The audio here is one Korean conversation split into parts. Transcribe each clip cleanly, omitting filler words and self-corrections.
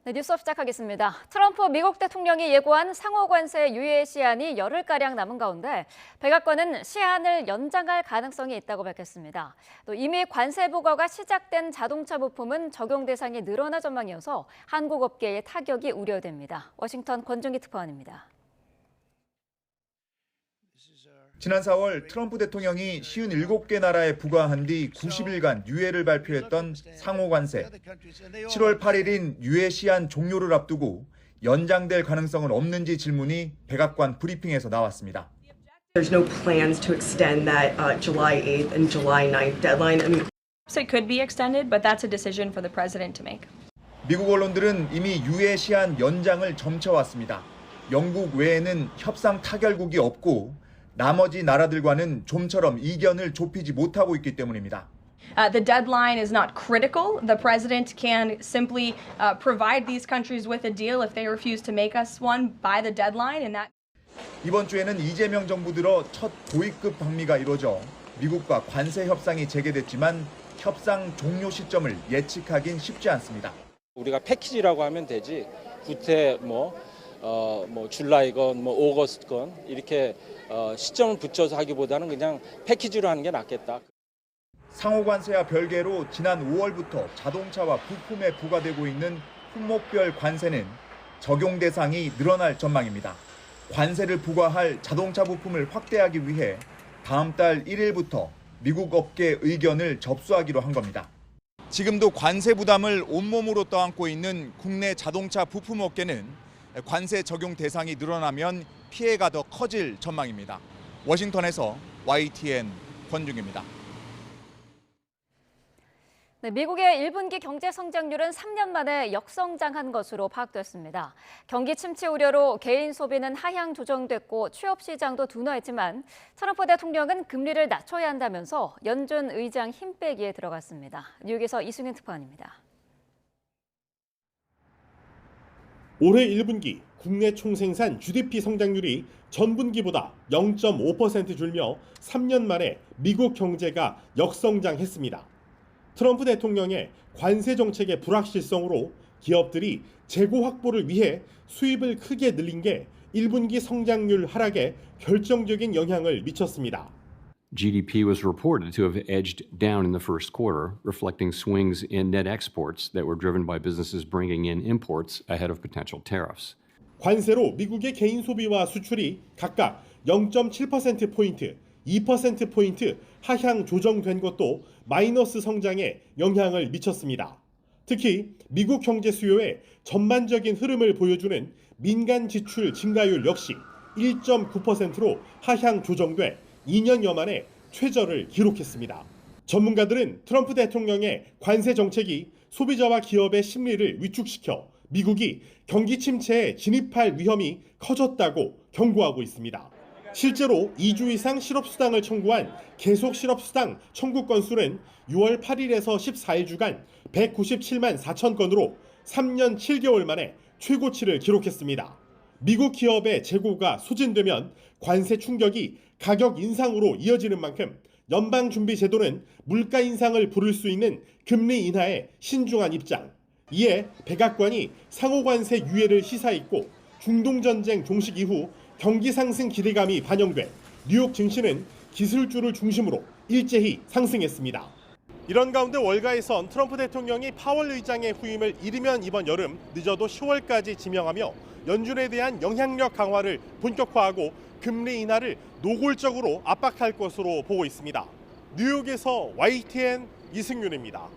네, 뉴스업 시작하겠습니다. 트럼프 미국 대통령이 예고한 상호 관세 유예 시한이 열흘가량 남은 가운데 백악관은 시한을 연장할 가능성이 있다고 밝혔습니다. 또 이미 관세 부과가 시작된 자동차 부품은 적용 대상이 늘어날 전망이어서 한국 업계의 타격이 우려됩니다. 워싱턴 권중기 특파원입니다. 지난 4월 트럼프 대통령이 57개 나라에 부과한 뒤 90일간 유예를 발표했던 상호 관세. 7월 8일인 유예 시한 종료를 앞두고 연장될 가능성은 없는지 질문이 백악관 브리핑에서 나왔습니다. There's no plans to extend that July 8th and July 9th deadline. It could be extended, but that's a decision for the president to make. 미국 언론들은 이미 유예 시한 연장을 점쳐왔습니다. 영국 외에는 협상 타결국이 없고 나머지 나라들과는 좀처럼 이견을 좁히지 못하고 있기 때문입니다. The deadline is not critical. The president can simply provide these countries with a deal if they refuse to make us one by the deadline, and that. 이번 주에는 이재명 정부 들어 첫 고위급 방미가 이루어져 미국과 관세 협상이 재개됐지만 협상 종료 시점을 예측하긴 쉽지 않습니다. 우리가 패키지라고 하면 되지 구태 줄라이건 오거스트건 이렇게 시점을 붙여서 하기보다는 그냥 패키지로 하는 게 낫겠다. 상호 관세와 별개로 지난 5월부터 자동차와 부품에 부과되고 있는 품목별 관세는 적용 대상이 늘어날 전망입니다. 관세를 부과할 자동차 부품을 확대하기 위해 다음 달 1일부터 미국 업계 의견을 접수하기로 한 겁니다. 지금도 관세 부담을 온몸으로 떠안고 있는 국내 자동차 부품 업계는 관세 적용 대상이 늘어나면 피해가 더 커질 전망입니다. 워싱턴에서 YTN 권중입니다. 네, 미국의 1분기 경제 성장률은 3년 만에 역성장한 것으로 파악됐습니다. 경기 침체 우려로 개인 소비는 하향 조정됐고 취업 시장도 둔화했지만 트럼프 대통령은 금리를 낮춰야 한다면서 연준 의장 힘 빼기에 들어갔습니다. 뉴욕에서 이승윤 특파원입니다. 올해 1분기 국내 총생산 GDP 성장률이 전분기보다 0.5% 줄며 3년 만에 미국 경제가 역성장했습니다. 트럼프 대통령의 관세 정책의 불확실성으로 기업들이 재고 확보를 위해 수입을 크게 늘린 게 1분기 성장률 하락에 결정적인 영향을 미쳤습니다. GDP was reported to have edged down in the first quarter, reflecting swings in net exports that were driven by businesses bringing in imports ahead of potential tariffs. 관세로 미국의 개인 소비와 수출이 각각 0.7%포인트, 2%포인트 하향 조정된 것도 마이너스 성장에 영향을 미쳤습니다. 특히 미국 경제 수요의 전반적인 흐름을 보여주는 민간 지출 증가율 역시 1.9%로 하향 조정돼 2년여 만에 최저를 기록했습니다. 전문가들은 트럼프 대통령의 관세 정책이 소비자와 기업의 심리를 위축시켜 미국이 경기 침체에 진입할 위험이 커졌다고 경고하고 있습니다. 실제로 2주 이상 실업수당을 청구한 계속 실업수당 청구 건수는 6월 8일에서 14일 주간 197만 4천 건으로 3년 7개월 만에 최고치를 기록했습니다. 미국 기업의 재고가 소진되면 관세 충격이 가격 인상으로 이어지는 만큼 연방준비제도는 물가 인상을 부를 수 있는 금리 인하에 신중한 입장. 이에 백악관이 상호관세 유예를 시사했고 중동전쟁 종식 이후 경기 상승 기대감이 반영돼 뉴욕 증시는 기술주를 중심으로 일제히 상승했습니다. 이런 가운데 월가에선 트럼프 대통령이 파월 의장의 후임을 이르면 이번 여름, 늦어도 10월까지 지명하며 연준에 대한 영향력 강화를 본격화하고 금리 인하를 노골적으로 압박할 것으로 보고 있습니다. 뉴욕에서 YTN 이승윤입니다.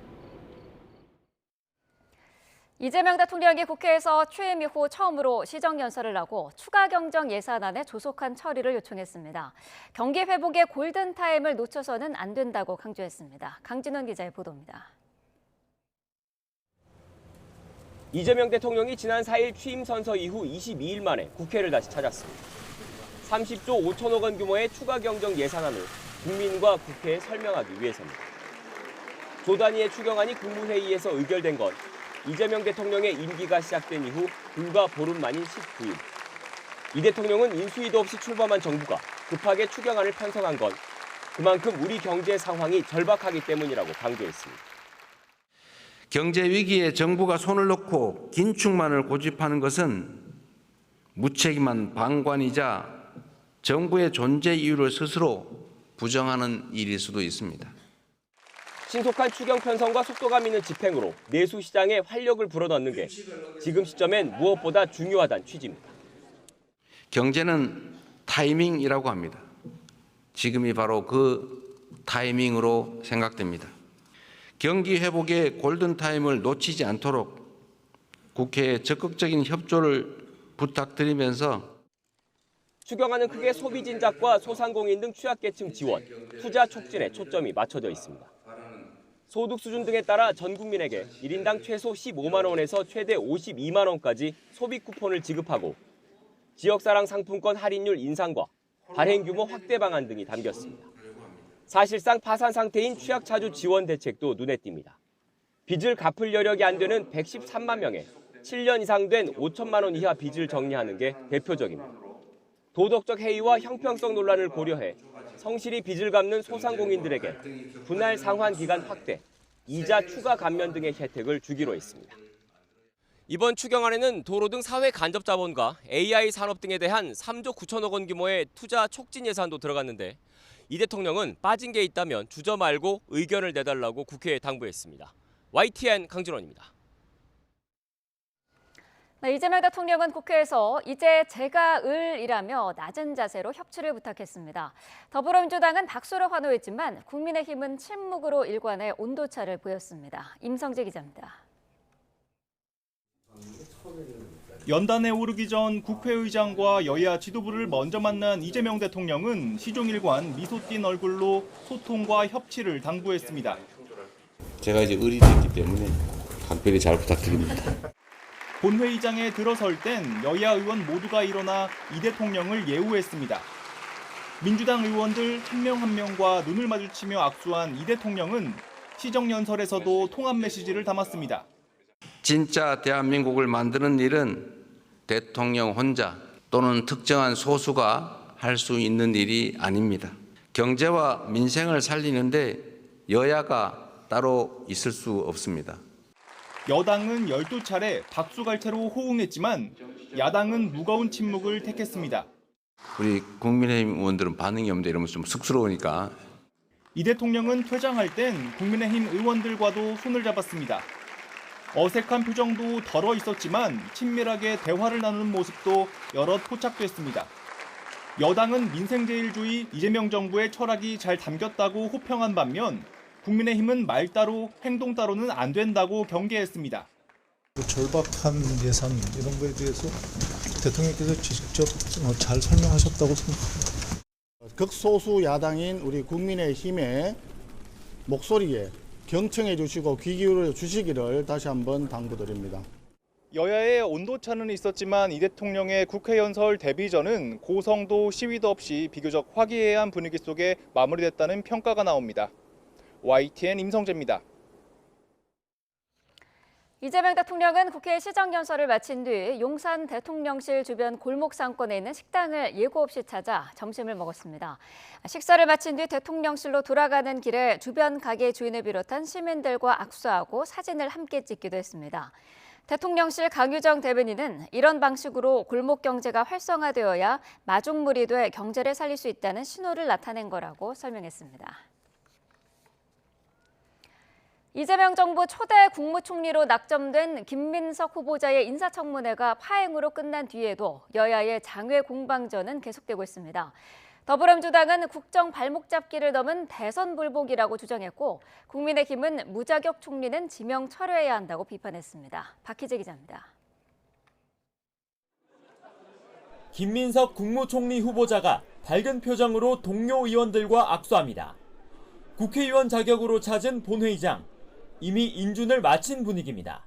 이재명 대통령이 국회에서 취임 이후 처음으로 시정연설을 하고 추가 경정 예산안의 조속한 처리를 요청했습니다. 경기 회복의 골든타임을 놓쳐서는 안 된다고 강조했습니다. 강진원 기자의 보도입니다. 이재명 대통령이 지난 4일 취임 선서 이후 22일 만에 국회를 다시 찾았습니다. 30조 5천억 원 규모의 추가 경정 예산안을 국민과 국회에 설명하기 위해서입니다. 조 단위의 추경안이 국무회의에서 의결된 건 이재명 대통령의 임기가 시작된 이후 불과 보름 만인 19일. 이 대통령은 인수위도 없이 출범한 정부가 급하게 추경안을 편성한 건 그만큼 우리 경제 상황이 절박하기 때문이라고 강조했습니다. 경제 위기에 정부가 손을 놓고 긴축만을 고집하는 것은 무책임한 방관이자 정부의 존재 이유를 스스로 부정하는 일일 수도 있습니다. 신속한 추경 편성과 속도감 있는 집행으로 내수 시장에 활력을 불어넣는 게 지금 시점엔 무엇보다 중요하다는 취지입니다. 경제는 타이밍이라고 합니다. 지금이 바로 그 타이밍으로 생각됩니다. 경기 회복의 골든타임을 놓치지 않도록 국회에 적극적인 협조를 부탁드리면서 추경안은 크게 소비 진작과 소상공인 등 취약계층 지원, 투자 촉진에 초점이 맞춰져 있습니다. 소득 수준 등에 따라 전 국민에게 1인당 최소 15만 원에서 최대 52만 원까지 소비 쿠폰을 지급하고 지역사랑 상품권 할인율 인상과 발행 규모 확대 방안 등이 담겼습니다. 사실상 파산 상태인 취약차주 지원 대책도 눈에 띕니다. 빚을 갚을 여력이 안 되는 113만 명의 7년 이상 된 5천만 원 이하 빚을 정리하는 게 대표적입니다. 도덕적 해이와 형평성 논란을 고려해 성실히 빚을 갚는 소상공인들에게 분할 상환 기간 확대, 이자 추가 감면 등의 혜택을 주기로 했습니다. 이번 추경안에는 도로 등 사회 간접 자본과 AI 산업 등에 대한 3조 9천억 원 규모의 투자 촉진 예산도 들어갔는데 이 대통령은 빠진 게 있다면 주저 말고 의견을 내달라고 국회에 당부했습니다. YTN 강진원입니다. 네, 이재명 대통령은 국회에서 이제 제가 을이라며 낮은 자세로 협치를 부탁했습니다. 더불어민주당은 박수로 환호했지만 국민의힘은 침묵으로 일관해 온도차를 보였습니다. 임성재 기자입니다. 연단에 오르기 전 국회의장과 여야 지도부를 먼저 만난 이재명 대통령은 시종일관 미소 띤 얼굴로 소통과 협치를 당부했습니다. 제가 이제 을이 됐기 때문에 각별히 잘 부탁드립니다. 본회의장에 들어설 땐 여야 의원 모두가 일어나 이 대통령을 예우했습니다. 민주당 의원들 한 명 한 명과 눈을 마주치며 악수한 이 대통령은 시정연설에서도 통합 메시지를 담았습니다. 진짜 대한민국을 만드는 일은 대통령 혼자 또는 특정한 소수가 할 수 있는 일이 아닙니다. 경제와 민생을 살리는데 여야가 따로 있을 수 없습니다. 여당은 12차례 박수갈채로 호응했지만 야당은 무거운 침묵을 택했습니다. 우리 국민의힘 의원들은 반응이 없는데 이러면 좀 쑥스러우니까. 이 대통령은 퇴장할 땐 국민의힘 의원들과도 손을 잡았습니다. 어색한 표정도 덜어 있었지만 친밀하게 대화를 나누는 모습도 여럿 포착됐습니다. 여당은 민생제일주의 이재명 정부의 철학이 잘 담겼다고 호평한 반면 국민의힘은 말 따로 행동 따로는 안 된다고 경계했습니다. 절박한 예산 이런 거에 대해서 대통령께서 직접 잘 설명하셨다고 생각합니다. 극소수 야당인 우리 국민의힘의 목소리에 경청해 주시고 귀 기울여 주시기를 다시 한번 당부드립니다. 여야의 온도차는 있었지만 이 대통령의 국회 연설 데뷔 전은 고성도 시위도 없이 비교적 화기애애한 분위기 속에 마무리됐다는 평가가 나옵니다. YTN 임성재입니다. 이재명 대통령은 국회 시정연설을 마친 뒤 용산 대통령실 주변 골목 상권에 있는 식당을 예고 없이 찾아 점심을 먹었습니다. 식사를 마친 뒤 대통령실로 돌아가는 길에 주변 가게 주인을 비롯한 시민들과 악수하고 사진을 함께 찍기도 했습니다. 대통령실 강유정 대변인은 이런 방식으로 골목 경제가 활성화되어야 마중물이 돼 경제를 살릴 수 있다는 신호를 나타낸 거라고 설명했습니다. 이재명 정부 초대 국무총리로 낙점된 김민석 후보자의 인사청문회가 파행으로 끝난 뒤에도 여야의 장외 공방전은 계속되고 있습니다. 더불어민주당은 국정 발목 잡기를 넘은 대선 불복이라고 주장했고 국민의힘은 무자격 총리는 지명 철회해야 한다고 비판했습니다. 박희재 기자입니다. 김민석 국무총리 후보자가 밝은 표정으로 동료 의원들과 악수합니다. 국회의원 자격으로 찾은 본회의장. 이미 인준을 마친 분위기입니다.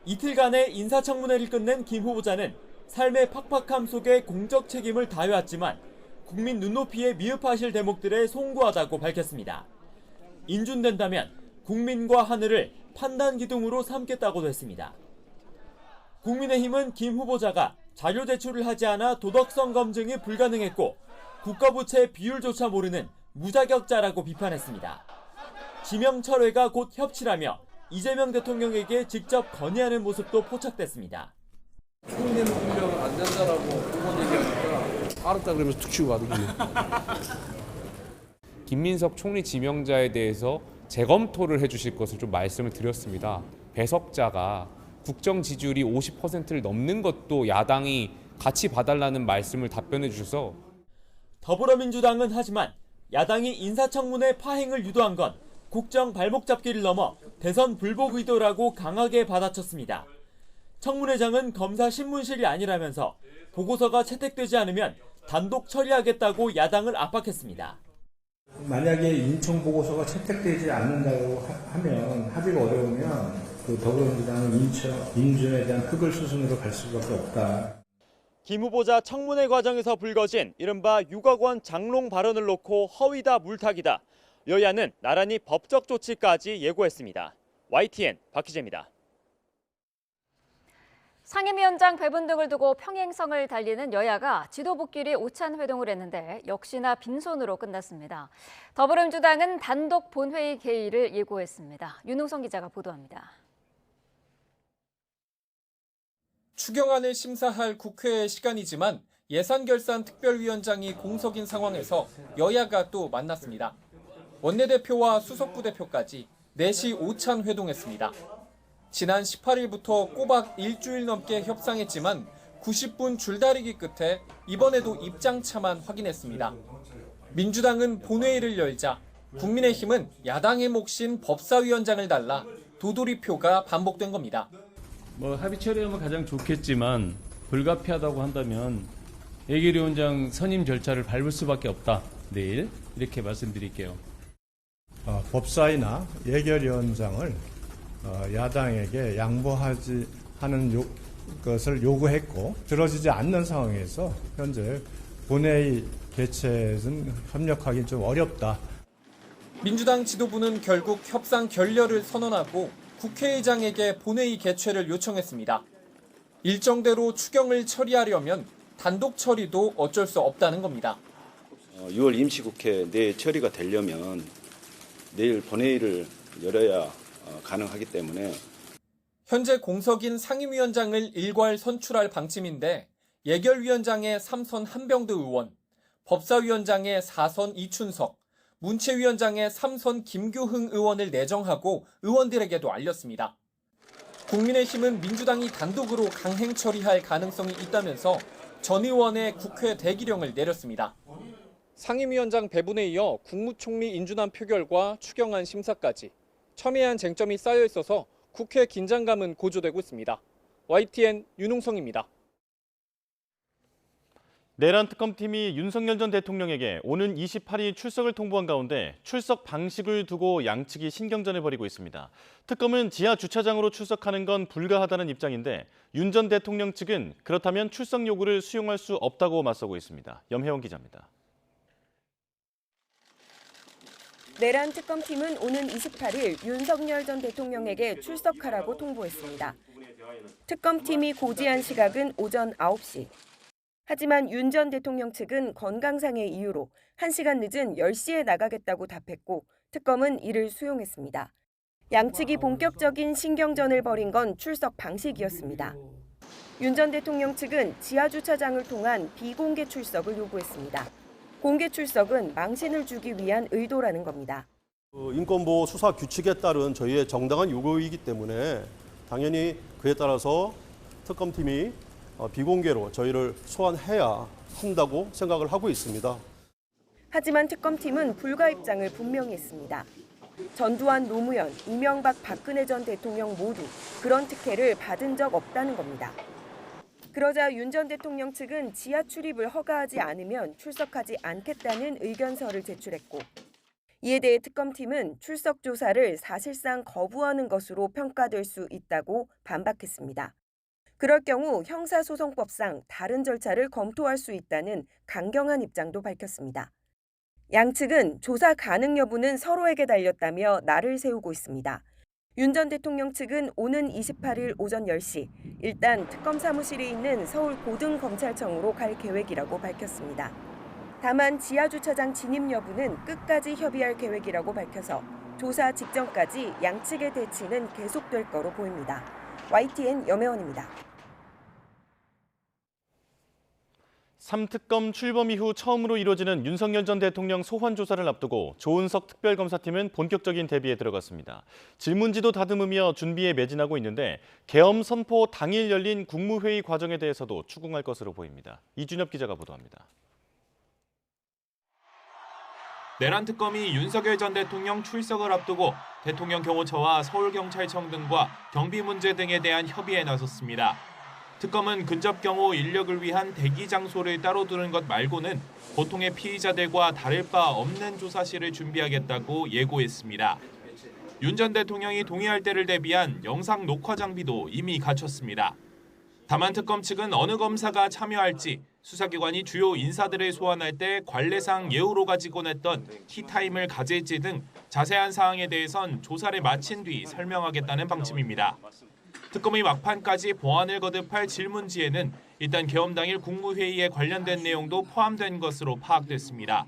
이틀간의 인사청문회를 끝낸 김 후보자는 삶의 팍팍함 속에 공적 책임을 다해왔지만 국민 눈높이에 미흡하실 대목들에 송구하다고 밝혔습니다. 인준된다면 국민과 하늘을 판단 기둥으로 삼겠다고도 했습니다. 국민의힘은 김 후보자가 자료 제출을 하지 않아 도덕성 검증이 불가능했고 국가부채 비율조차 모르는 무자격자라고 비판했습니다. 지명 철회가 곧 협치라며 이재명 대통령에게 직접 건의하는 모습도 포착됐습니다. 총리는 공격을 안 된다라고 그런 얘기하니까 알았다 그러면서 툭 치고 가더군요. 김민석 총리 지명자에 대해서 재검토를 해주실 것을 좀 말씀을 드렸습니다. 배석자가 국정 지지율이 50%를 넘는 것도 야당이 같이 봐달라는 말씀을 답변해 주셔서 더불어민주당은 하지만 야당이 인사청문회 파행을 유도한 건 국정 발목 잡기를 넘어 대선 불복 의도라고 강하게 받아쳤습니다. 청문회장은 검사 신문실이 아니라면서 보고서가 채택되지 않으면 단독 처리하겠다고 야당을 압박했습니다. 만약에 인천 보고서가 채택되지 않는다고 하면 합의가 어려우면 그 더불어민주당은 인준에 대한 흑을 수순으로 갈 수밖에 없다. 김 후보자 청문회 과정에서 불거진 이른바 유곽원 장롱 발언을 놓고 허위다 물타기다. 여야는 나란히 법적 조치까지 예고했습니다. YTN 박희재입니다. 상임위원장 배분 등을 두고 평행성을 달리는 여야가 지도부끼리 오찬 회동을 했는데 역시나 빈손으로 끝났습니다. 더불어민주당은 단독 본회의 개의를 예고했습니다. 윤웅성 기자가 보도합니다. 추경안을 심사할 국회의 시간이지만 예산결산특별위원장이 공석인 상황에서 여야가 또 만났습니다. 원내대표와 수석부대표까지 4시 오찬 회동했습니다. 지난 18일부터 꼬박 일주일 넘게 협상했지만 90분 줄다리기 끝에 이번에도 입장차만 확인했습니다. 민주당은 본회의를 열자 국민의힘은 야당의 몫인 법사위원장을 달라 도돌이표가 반복된 겁니다. 합의 처리하면 가장 좋겠지만 불가피하다고 한다면 예결위원장 선임 절차를 밟을 수밖에 없다. 내일 이렇게 말씀드릴게요. 법사위나 예결위원장을 야당에게 양보하지 하는 것을 요구했고 들어지지 않는 상황에서 현재 본회의 개최는 협력하기 좀 어렵다. 민주당 지도부는 결국 협상 결렬을 선언하고 국회의장에게 본회의 개최를 요청했습니다. 일정대로 추경을 처리하려면 단독 처리도 어쩔 수 없다는 겁니다. 6월 임시국회 내에 처리가 되려면 내일 본회의를 열어야 가능하기 때문에 현재 공석인 상임위원장을 일괄 선출할 방침인데 예결위원장의 3선 한병두 의원, 법사위원장의 4선 이춘석, 문체위원장의 3선 김규흥 의원을 내정하고 의원들에게도 알렸습니다. 국민의힘은 민주당이 단독으로 강행 처리할 가능성이 있다면서 전 의원의 국회 대기령을 내렸습니다. 상임위원장 배분에 이어 국무총리 인준안 표결과 추경안 심사까지 첨예한 쟁점이 쌓여 있어서 국회 긴장감은 고조되고 있습니다. YTN 윤웅성입니다. 내란 특검팀이 윤석열 전 대통령에게 오는 28일 출석을 통보한 가운데 출석 방식을 두고 양측이 신경전을 벌이고 있습니다. 특검은 지하 주차장으로 출석하는 건 불가하다는 입장인데 윤 전 대통령 측은 그렇다면 출석 요구를 수용할 수 없다고 맞서고 있습니다. 염혜원 기자입니다. 내란 특검팀은 오는 28일 윤석열 전 대통령에게 출석하라고 통보했습니다. 특검팀이 고지한 시각은 오전 9시. 하지만 윤 전 대통령 측은 건강상의 이유로 1시간 늦은 10시에 나가겠다고 답했고 특검은 이를 수용했습니다. 양측이 본격적인 신경전을 벌인 건 출석 방식이었습니다. 윤 전 대통령 측은 지하주차장을 통한 비공개 출석을 요구했습니다. 공개 출석은 망신을 주기 위한 의도라는 겁니다. 인권보호 수사 규칙에 따른 저희의 정당한 요구이기 때문에 당연히 그에 따라서 특검팀이 비공개로 저희를 소환해야 한다고 생각을 하고 있습니다. 하지만 특검팀은 불가 입장을 분명히 했습니다. 전두환, 노무현, 이명박, 박근혜 전 대통령 모두 그런 특혜를 받은 적 없다는 겁니다. 그러자 윤 전 대통령 측은 지하 출입을 허가하지 않으면 출석하지 않겠다는 의견서를 제출했고 이에 대해 특검팀은 출석 조사를 사실상 거부하는 것으로 평가될 수 있다고 반박했습니다. 그럴 경우 형사소송법상 다른 절차를 검토할 수 있다는 강경한 입장도 밝혔습니다. 양측은 조사 가능 여부는 서로에게 달렸다며 날을 세우고 있습니다. 윤 전 대통령 측은 오는 28일 오전 10시 일단 특검 사무실에 있는 서울 고등검찰청으로 갈 계획이라고 밝혔습니다. 다만 지하주차장 진입 여부는 끝까지 협의할 계획이라고 밝혀서 조사 직전까지 양측의 대치는 계속될 거로 보입니다. YTN 염혜원입니다. 3특검 출범 이후 처음으로 이루어지는 윤석열 전 대통령 소환 조사를 앞두고 조은석 특별검사팀은 본격적인 대비에 들어갔습니다. 질문지도 다듬으며 준비에 매진하고 있는데 계엄 선포 당일 열린 국무회의 과정에 대해서도 추궁할 것으로 보입니다. 이준엽 기자가 보도합니다. 내란 특검이 윤석열 전 대통령 출석을 앞두고 대통령 경호처와 서울경찰청 등과 경비 문제 등에 대한 협의에 나섰습니다. 특검은 근접 경호 인력을 위한 대기 장소를 따로 두는 것 말고는 보통의 피의자들과 다를 바 없는 조사실을 준비하겠다고 예고했습니다. 윤 전 대통령이 동의할 때를 대비한 영상 녹화 장비도 이미 갖췄습니다. 다만 특검 측은 어느 검사가 참여할지, 수사기관이 주요 인사들을 소환할 때 관례상 예우로 가지고 냈던 티타임을 가질지 등 자세한 사항에 대해선 조사를 마친 뒤 설명하겠다는 방침입니다. 특검의 막판까지 보안을 거듭할 질문지에는 일단 계엄 당일 국무회의에 관련된 내용도 포함된 것으로 파악됐습니다.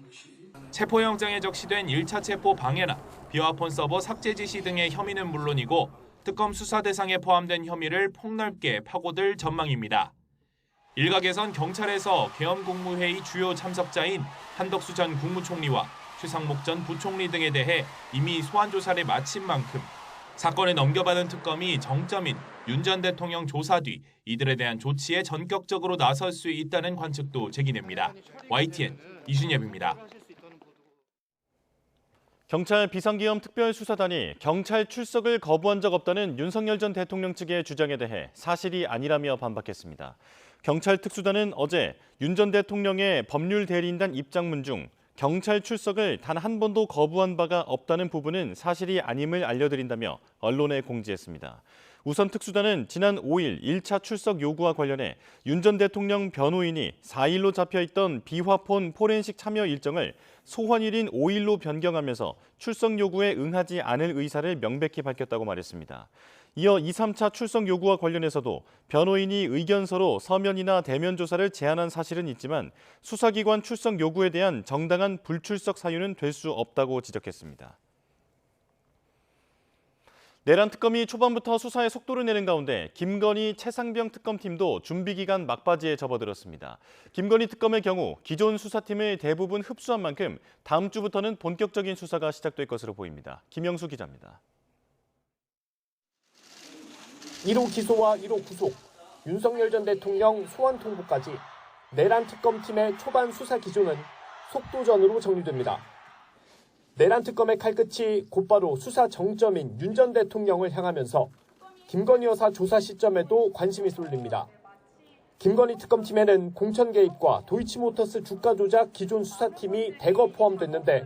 체포영장에 적시된 1차 체포 방해나 비화폰 서버 삭제 지시 등의 혐의는 물론이고 특검 수사 대상에 포함된 혐의를 폭넓게 파고들 전망입니다. 일각에선 경찰에서 계엄 국무회의 주요 참석자인 한덕수 전 국무총리와 최상목 전 부총리 등에 대해 이미 소환 조사를 마친 만큼 사건을 넘겨받은 특검이 정점인 윤 전 대통령 조사 뒤 이들에 대한 조치에 전격적으로 나설 수 있다는 관측도 제기됩니다. YTN 이준엽입니다. 경찰 비상계엄 특별수사단이 경찰 출석을 거부한 적 없다는 윤석열 전 대통령 측의 주장에 대해 사실이 아니라며 반박했습니다. 경찰 특수단은 어제 윤 전 대통령의 법률 대리인단 입장문 중 경찰 출석을 단 한 번도 거부한 바가 없다는 부분은 사실이 아님을 알려드린다며 언론에 공지했습니다. 우선 특수단은 지난 5일 1차 출석 요구와 관련해 윤 전 대통령 변호인이 4일로 잡혀있던 비화폰 포렌식 참여 일정을 소환일인 5일로 변경하면서 출석 요구에 응하지 않을 의사를 명백히 밝혔다고 말했습니다. 이어 2, 3차 출석 요구와 관련해서도 변호인이 의견서로 서면이나 대면 조사를 제안한 사실은 있지만 수사기관 출석 요구에 대한 정당한 불출석 사유는 될 수 없다고 지적했습니다. 내란 특검이 초반부터 수사에 속도를 내는 가운데 김건희, 최상병 특검팀도 준비기간 막바지에 접어들었습니다. 김건희 특검의 경우 기존 수사팀을 대부분 흡수한 만큼 다음 주부터는 본격적인 수사가 시작될 것으로 보입니다. 김영수 기자입니다. 1호 기소와 1호 구속, 윤석열 전 대통령 소환 통보까지 내란 특검팀의 초반 수사 기조는 속도전으로 정리됩니다. 내란 특검의 칼끝이 곧바로 수사 정점인 윤 전 대통령을 향하면서 김건희 여사 조사 시점에도 관심이 쏠립니다. 김건희 특검팀에는 공천 개입과 도이치모터스 주가 조작 기존 수사팀이 대거 포함됐는데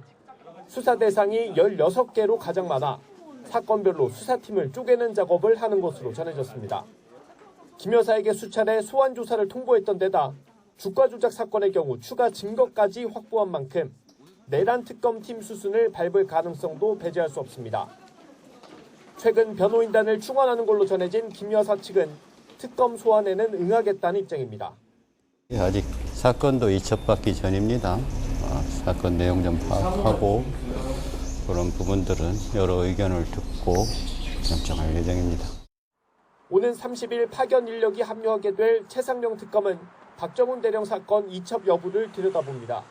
수사 대상이 16개로 가장 많아 사건별로 수사팀을 쪼개는 작업을 하는 것으로 전해졌습니다. 김 여사에게 수차례 소환 조사를 통보했던 데다 주가 조작 사건의 경우 추가 증거까지 확보한 만큼 내란 특검팀 수순을 밟을 가능성도 배제할 수 없습니다. 최근 변호인단을 충원하는 걸로 전해진 김 여사 측은 특검 소환에는 응하겠다는 입장입니다. 아직 사건도 이첩받기 전입니다. 사건 내용 좀 파악하고 그런 부분들은 여러 의견을 듣고 결정할 예정입니다. 오는 30일 파견 인력이 합류하게 될 최상병 특검은 박정훈 대령 사건 이첩 여부를 들여다봅니다.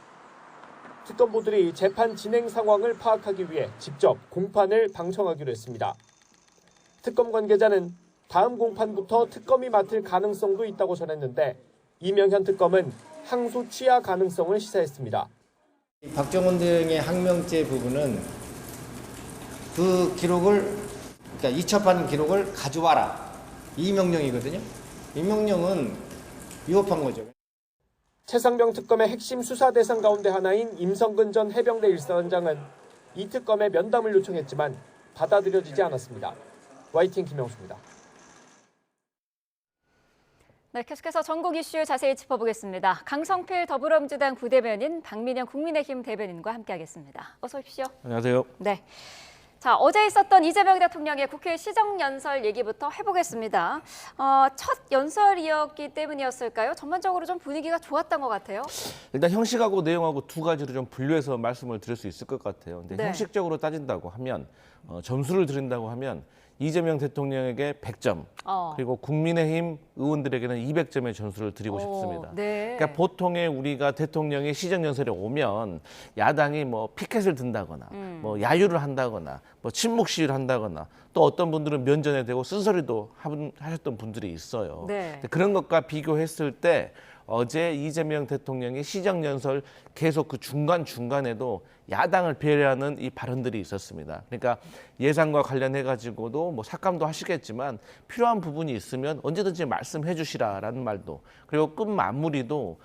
특검보들이 재판 진행 상황을 파악하기 위해 직접 공판을 방청하기로 했습니다. 특검 관계자는 다음 공판부터 특검이 맡을 가능성도 있다고 전했는데 이명현 특검은 항소 취하 가능성을 시사했습니다. 박정훈 대령의 항명죄 부분은 그 기록을, 그러니까 이첩한 기록을 가져와라. 이 명령이거든요. 이 명령은 위법한 거죠. 최상병 특검의 핵심 수사 대상 가운데 하나인 임성근 전 해병대 1사단장은 이 특검에 면담을 요청했지만 받아들여지지 않았습니다. YTN 김영수입니다. 네, 계속해서 전국 이슈 자세히 짚어보겠습니다. 강성필 더불어민주당 부대변인, 박민영 국민의힘 대변인과 함께하겠습니다. 어서 오십시오. 안녕하세요. 네. 자, 어제 있었던 이재명 대통령의 국회 시정연설 얘기부터 해보겠습니다. 첫 연설이었기 때문이었을까요? 전반적으로 좀 분위기가 좋았던 것 같아요. 일단 형식하고 내용하고 두 가지로 좀 분류해서 말씀을 드릴 수 있을 것 같아요. 근데 네. 형식적으로 따진다고 하면 점수를 드린다고 하면 이재명 대통령에게 100점, 그리고 국민의힘 의원들에게는 200점의 점수를 드리고 싶습니다. 네. 그러니까 보통의 우리가 대통령이 시정연설에 오면 야당이 뭐 피켓을 든다거나 뭐 야유를 한다거나 뭐 침묵 시위를 한다거나 또 어떤 분들은 면전에 대고 쓴소리도 하셨던 분들이 있어요. 네. 근데 그런 것과 비교했을 때 어제 이재명 대통령이 시정연설 계속 그 중간중간에도 야당을 배려하는 이 발언들이 있었습니다. 그러니까 예산과 관련해 가지고도 뭐 삭감도 하시겠지만 필요한 부분이 있으면 언제든지 말씀해 주시라라는 말도, 그리고 끝 마무리도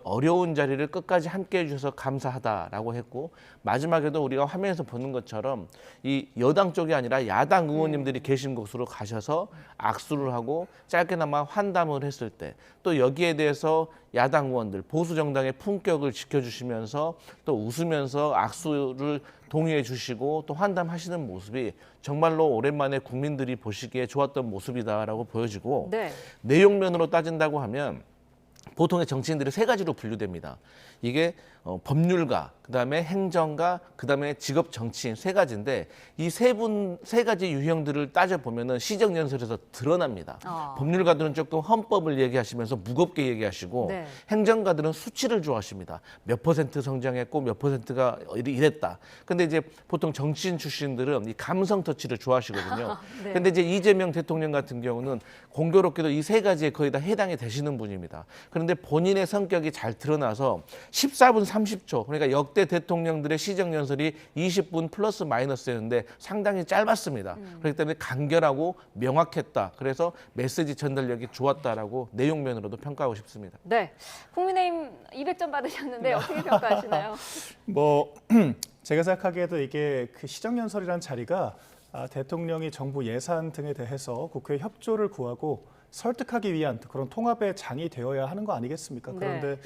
어려운 자리를 끝까지 함께 해주셔서 감사하다라고 했고, 마지막에도 우리가 화면에서 보는 것처럼 이 여당 쪽이 아니라 야당 의원님들이 계신 곳으로 가셔서 악수를 하고 짧게나마 환담을 했을 때, 또 여기에 대해서 야당 의원들 보수 정당의 품격을 지켜주시면서 또 웃으면서 악수를 동의해 주시고 또 환담하시는 모습이 정말로 오랜만에 국민들이 보시기에 좋았던 모습이다라고 보여지고, 네. 내용면으로 따진다고 하면 보통의 정치인들이 세 가지로 분류됩니다. 이게 법률가, 그다음에 행정가, 그다음에 직업 정치인 세 가지인데 이 세 가지 유형들을 따져보면은 시정연설에서 드러납니다. 법률가들은 조금 헌법을 얘기하시면서 무겁게 얘기하시고, 네. 행정가들은 수치를 좋아하십니다. 몇 퍼센트 성장했고 몇 퍼센트가 이랬다. 근데 이제 보통 정치인 출신들은 이 감성 터치를 좋아하시거든요. 네. 근데 이제 이재명 대통령 같은 경우는 공교롭게도 이 세 가지에 거의 다 해당이 되시는 분입니다. 그런데 본인의 성격이 잘 드러나서 14분 30초, 그러니까 역대 대통령들의 시정연설이 20분 플러스 마이너스였는데 상당히 짧았습니다. 그렇기 때문에 간결하고 명확했다. 그래서 메시지 전달력이 좋았다라고 내용면으로도 평가하고 싶습니다. 네. 국민의힘 200점 받으셨는데 어떻게 평가하시나요? 뭐 제가 생각하기에도 이게 그 시정연설이라는 자리가 대통령이 정부 예산 등에 대해서 국회에 협조를 구하고 설득하기 위한 그런 통합의 장이 되어야 하는 거 아니겠습니까? 네. 그런데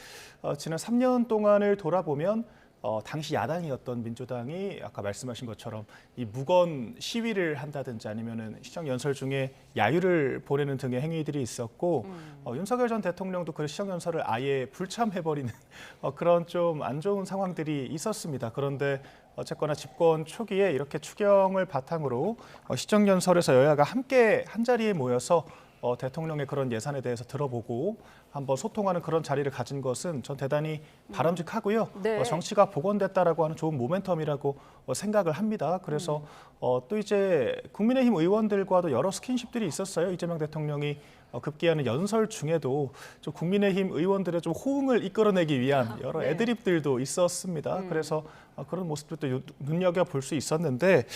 지난 3년 동안을 돌아보면 당시 야당이었던 민주당이 아까 말씀하신 것처럼 이 무건 시위를 한다든지 아니면은 시정 연설 중에 야유를 보내는 등의 행위들이 있었고, 윤석열 전 대통령도 그 시정 연설을 아예 불참해버리는 그런 좀 안 좋은 상황들이 있었습니다. 그런데 어쨌거나 집권 초기에 이렇게 추경을 바탕으로 시정 연설에서 여야가 함께 한 자리에 모여서 대통령의 그런 예산에 대해서 들어보고 한번 소통하는 그런 자리를 가진 것은 전 대단히 바람직하고요. 네. 정치가 복원됐다라고 하는 좋은 모멘텀이라고 생각을 합니다. 그래서 또 이제 국민의힘 의원들과도 여러 스킨십들이 있었어요. 이재명 대통령이 급기야는 연설 중에도 좀 국민의힘 의원들의 좀 호응을 이끌어내기 위한 여러 네. 애드립들도 있었습니다. 그래서 그런 모습들도 눈여겨볼 수 있었는데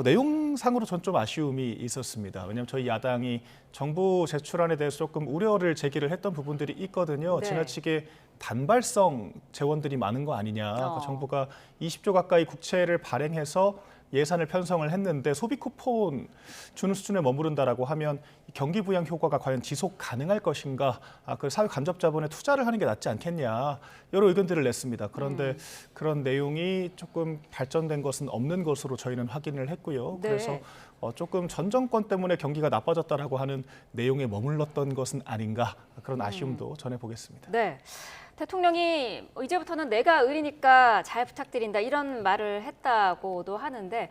내용상으로 전 좀 아쉬움이 있었습니다. 왜냐하면 저희 야당이 정부 제출안에 대해서 조금 우려를 제기를 했던 부분들이 있거든요. 네. 지나치게 단발성 재원들이 많은 거 아니냐. 정부가 20조 가까이 국채를 발행해서 예산을 편성을 했는데 소비 쿠폰 주는 수준에 머무른다라고 하면 경기 부양 효과가 과연 지속 가능할 것인가? 그 사회 간접 자본에 투자를 하는 게 낫지 않겠냐? 여러 의견들을 냈습니다. 그런데 그런 내용이 조금 발전된 것은 없는 것으로 저희는 확인을 했고요. 네. 그래서 조금 전 정권 때문에 경기가 나빠졌다라고 하는 내용에 머물렀던 것은 아닌가? 그런 아쉬움도 전해보겠습니다. 네. 대통령이 이제부터는 내가 의리니까 잘 부탁드린다 이런 말을 했다고도 하는데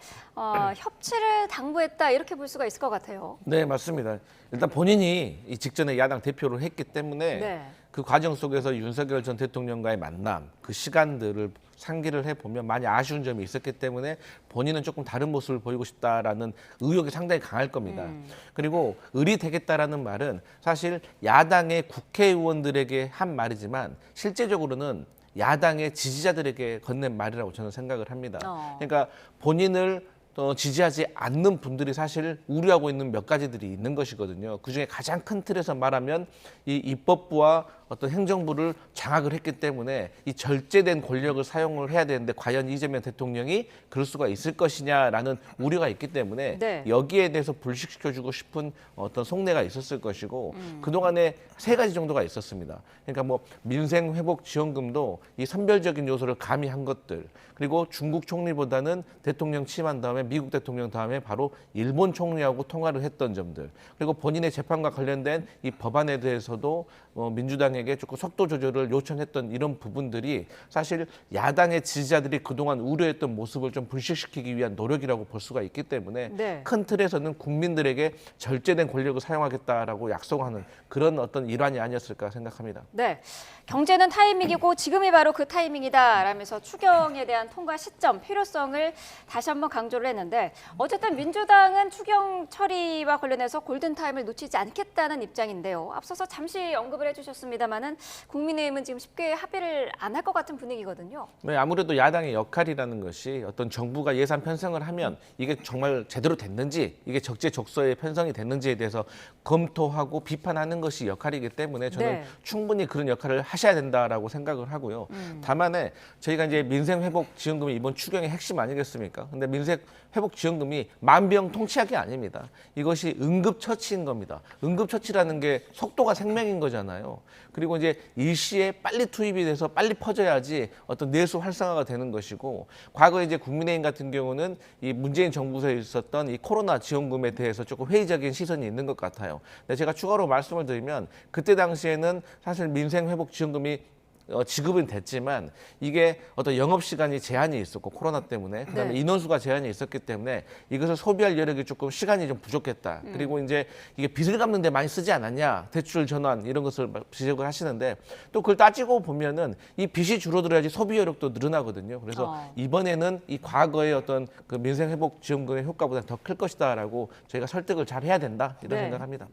협치를 당부했다 이렇게 볼 수가 있을 것 같아요. 네, 맞습니다. 일단 본인이 이 직전에 야당 대표를 했기 때문에 네. 그 과정 속에서 윤석열 전 대통령과의 만남, 그 시간들을 상기를 해보면 많이 아쉬운 점이 있었기 때문에 본인은 조금 다른 모습을 보이고 싶다라는 의욕이 상당히 강할 겁니다. 그리고 의리되겠다라는 말은 사실 야당의 국회의원들에게 한 말이지만 실제적으로는 야당의 지지자들에게 건넨 말이라고 저는 생각을 합니다. 그러니까 본인을 지지하지 않는 분들이 사실 우려하고 있는 몇 가지들이 있는 것이거든요. 그중에 가장 큰 틀에서 말하면 이 입법부와 어떤 행정부를 장악을 했기 때문에 이 절제된 권력을 사용을 해야 되는데 과연 이재명 대통령이 그럴 수가 있을 것이냐라는 우려가 있기 때문에 네. 여기에 대해서 불식시켜주고 싶은 어떤 속내가 있었을 것이고 그동안에 세 가지 정도가 있었습니다. 그러니까 뭐 민생회복지원금도 이 선별적인 요소를 가미한 것들, 그리고 중국 총리보다는 대통령 취임한 다음에 미국 대통령 다음에 바로 일본 총리하고 통화를 했던 점들, 그리고 본인의 재판과 관련된 이 법안에 대해서도 민주당에게 조금 속도 조절을 요청했던 이런 부분들이 사실 야당의 지지자들이 그동안 우려했던 모습을 좀 불식시키기 위한 노력이라고 볼 수가 있기 때문에 네. 큰 틀에서는 국민들에게 절제된 권력을 사용하겠다라고 약속하는 그런 어떤 일환이 아니었을까 생각합니다. 네, 경제는 타이밍이고 지금이 바로 그 타이밍이다라면서 추경에 대한 통과 시점, 필요성을 다시 한번 강조를 했는데 어쨌든 민주당은 추경 처리와 관련해서 골든타임을 놓치지 않겠다는 입장인데요. 앞서서 잠시 언급을 해주셨습니다마는 국민의힘은 지금 쉽게 합의를 안 할 것 같은 분위기거든요. 네, 아무래도 야당의 역할이라는 것이 어떤 정부가 예산 편성을 하면 이게 정말 제대로 됐는지, 이게 적재적소에 편성이 됐는지에 대해서 검토하고 비판하는 것이 역할이기 때문에 저는 네. 충분히 그런 역할을 하셔야 된다라고 생각을 하고요. 다만에 저희가 이제 민생회복지원금이 이번 추경의 핵심 아니겠습니까? 근데 민생회복지원금이 만병통치약이 아닙니다. 이것이 응급처치인 겁니다. 응급처치라는 게 속도가 생명인 거잖아요. 그리고 이제 일시에 빨리 투입이 돼서 빨리 퍼져야지 어떤 내수 활성화가 되는 것이고, 과거에 이제 국민의힘 같은 경우는 이 문재인 정부에서 있었던 이 코로나 지원금에 대해서 조금 회의적인 시선이 있는 것 같아요. 근데 제가 추가로 말씀을 드리면 그때 당시에는 사실 민생회복지원금이 지급은 됐지만 이게 어떤 영업시간이 제한이 있었고 코로나 때문에 그다음에 네. 인원수가 제한이 있었기 때문에 이것을 소비할 여력이 조금 시간이 좀 부족했다. 그리고 이제 이게 빚을 갚는 데 많이 쓰지 않았냐, 대출 전환 이런 것을 지적을 하시는데 또 그걸 따지고 보면은 이 빚이 줄어들어야지 소비 여력도 늘어나거든요. 그래서 이번에는 이 과거의 어떤 그 민생회복지원금의 효과보다 더 클 것이다라고 저희가 설득을 잘 해야 된다 이런 네. 생각합니다.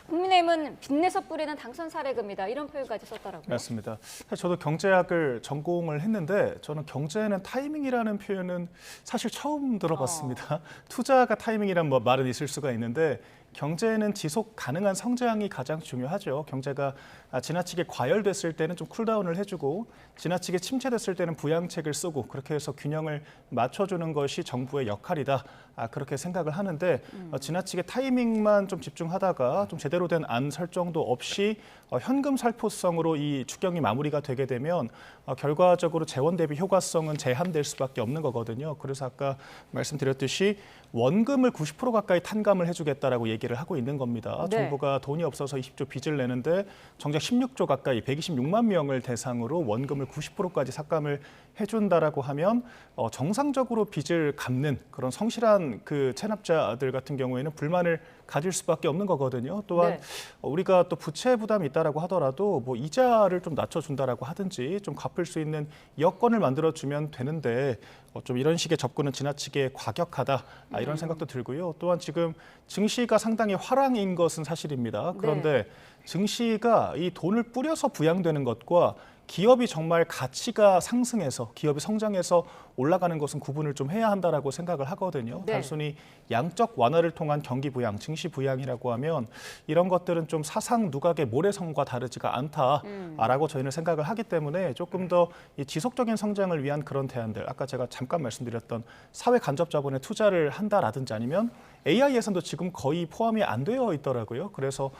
국민의힘은 빚내서 뿌리는 당선 사례금이다 이런 표현까지 썼더라고요. 맞습니다. 사실 저도 경제학을 전공을 했는데 저는 경제는 타이밍이라는 표현은 사실 처음 들어봤습니다. 투자가 타이밍이란 뭐 말은 있을 수가 있는데 경제는 지속 가능한 성장이 가장 중요하죠. 경제가 지나치게 과열됐을 때는 좀 쿨다운을 해주고 지나치게 침체됐을 때는 부양책을 쓰고 그렇게 해서 균형을 맞춰주는 것이 정부의 역할이다. 그렇게 생각을 하는데 지나치게 타이밍만 좀 집중하다가 좀 제대로 된 안 설정도 없이 현금 살포성으로 이 추경이 마무리가 되게 되면 결과적으로 재원 대비 효과성은 제한될 수밖에 없는 거거든요. 그래서 아까 말씀드렸듯이 원금을 90% 가까이 탕감을 해주겠다라고 얘기를 하고 있는 겁니다. 네. 정부가 돈이 없어서 20조 빚을 내는데 정작 16조 가까이 126만 명을 대상으로 원금을 90%까지 삭감을 해준다라고 하면 정상적으로 빚을 갚는 그런 성실한 그 체납자들 같은 경우에는 불만을 가질 수밖에 없는 거거든요. 또한 네. 우리가 또 부채 부담이 있다라고 하더라도 뭐 이자를 좀 낮춰준다라고 하든지 좀 갚을 수 있는 여건을 만들어주면 되는데 좀 이런 식의 접근은 지나치게 과격하다 이런 생각도 들고요. 또한 지금 증시가 상당히 화랑인 것은 사실입니다. 그런데 증시가 이 돈을 뿌려서 부양되는 것과 기업이 정말 가치가 상승해서 기업이 성장해서 올라가는 것은 구분을 좀 해야 한다라고 생각을 하거든요. 네. 단순히 양적 완화를 통한 경기 부양, 증시 부양이라고 하면 이런 것들은 좀 사상 누각의 모래성과 다르지가 않다라고 저희는 생각을 하기 때문에 조금 더 이 지속적인 성장을 위한 그런 대안들, 아까 제가 잠깐 말씀드렸던 사회 간접 자본에 투자를 한다라든지 아니면 AI 예산도 지금 거의 포함이 안 되어 있더라고요. 그래서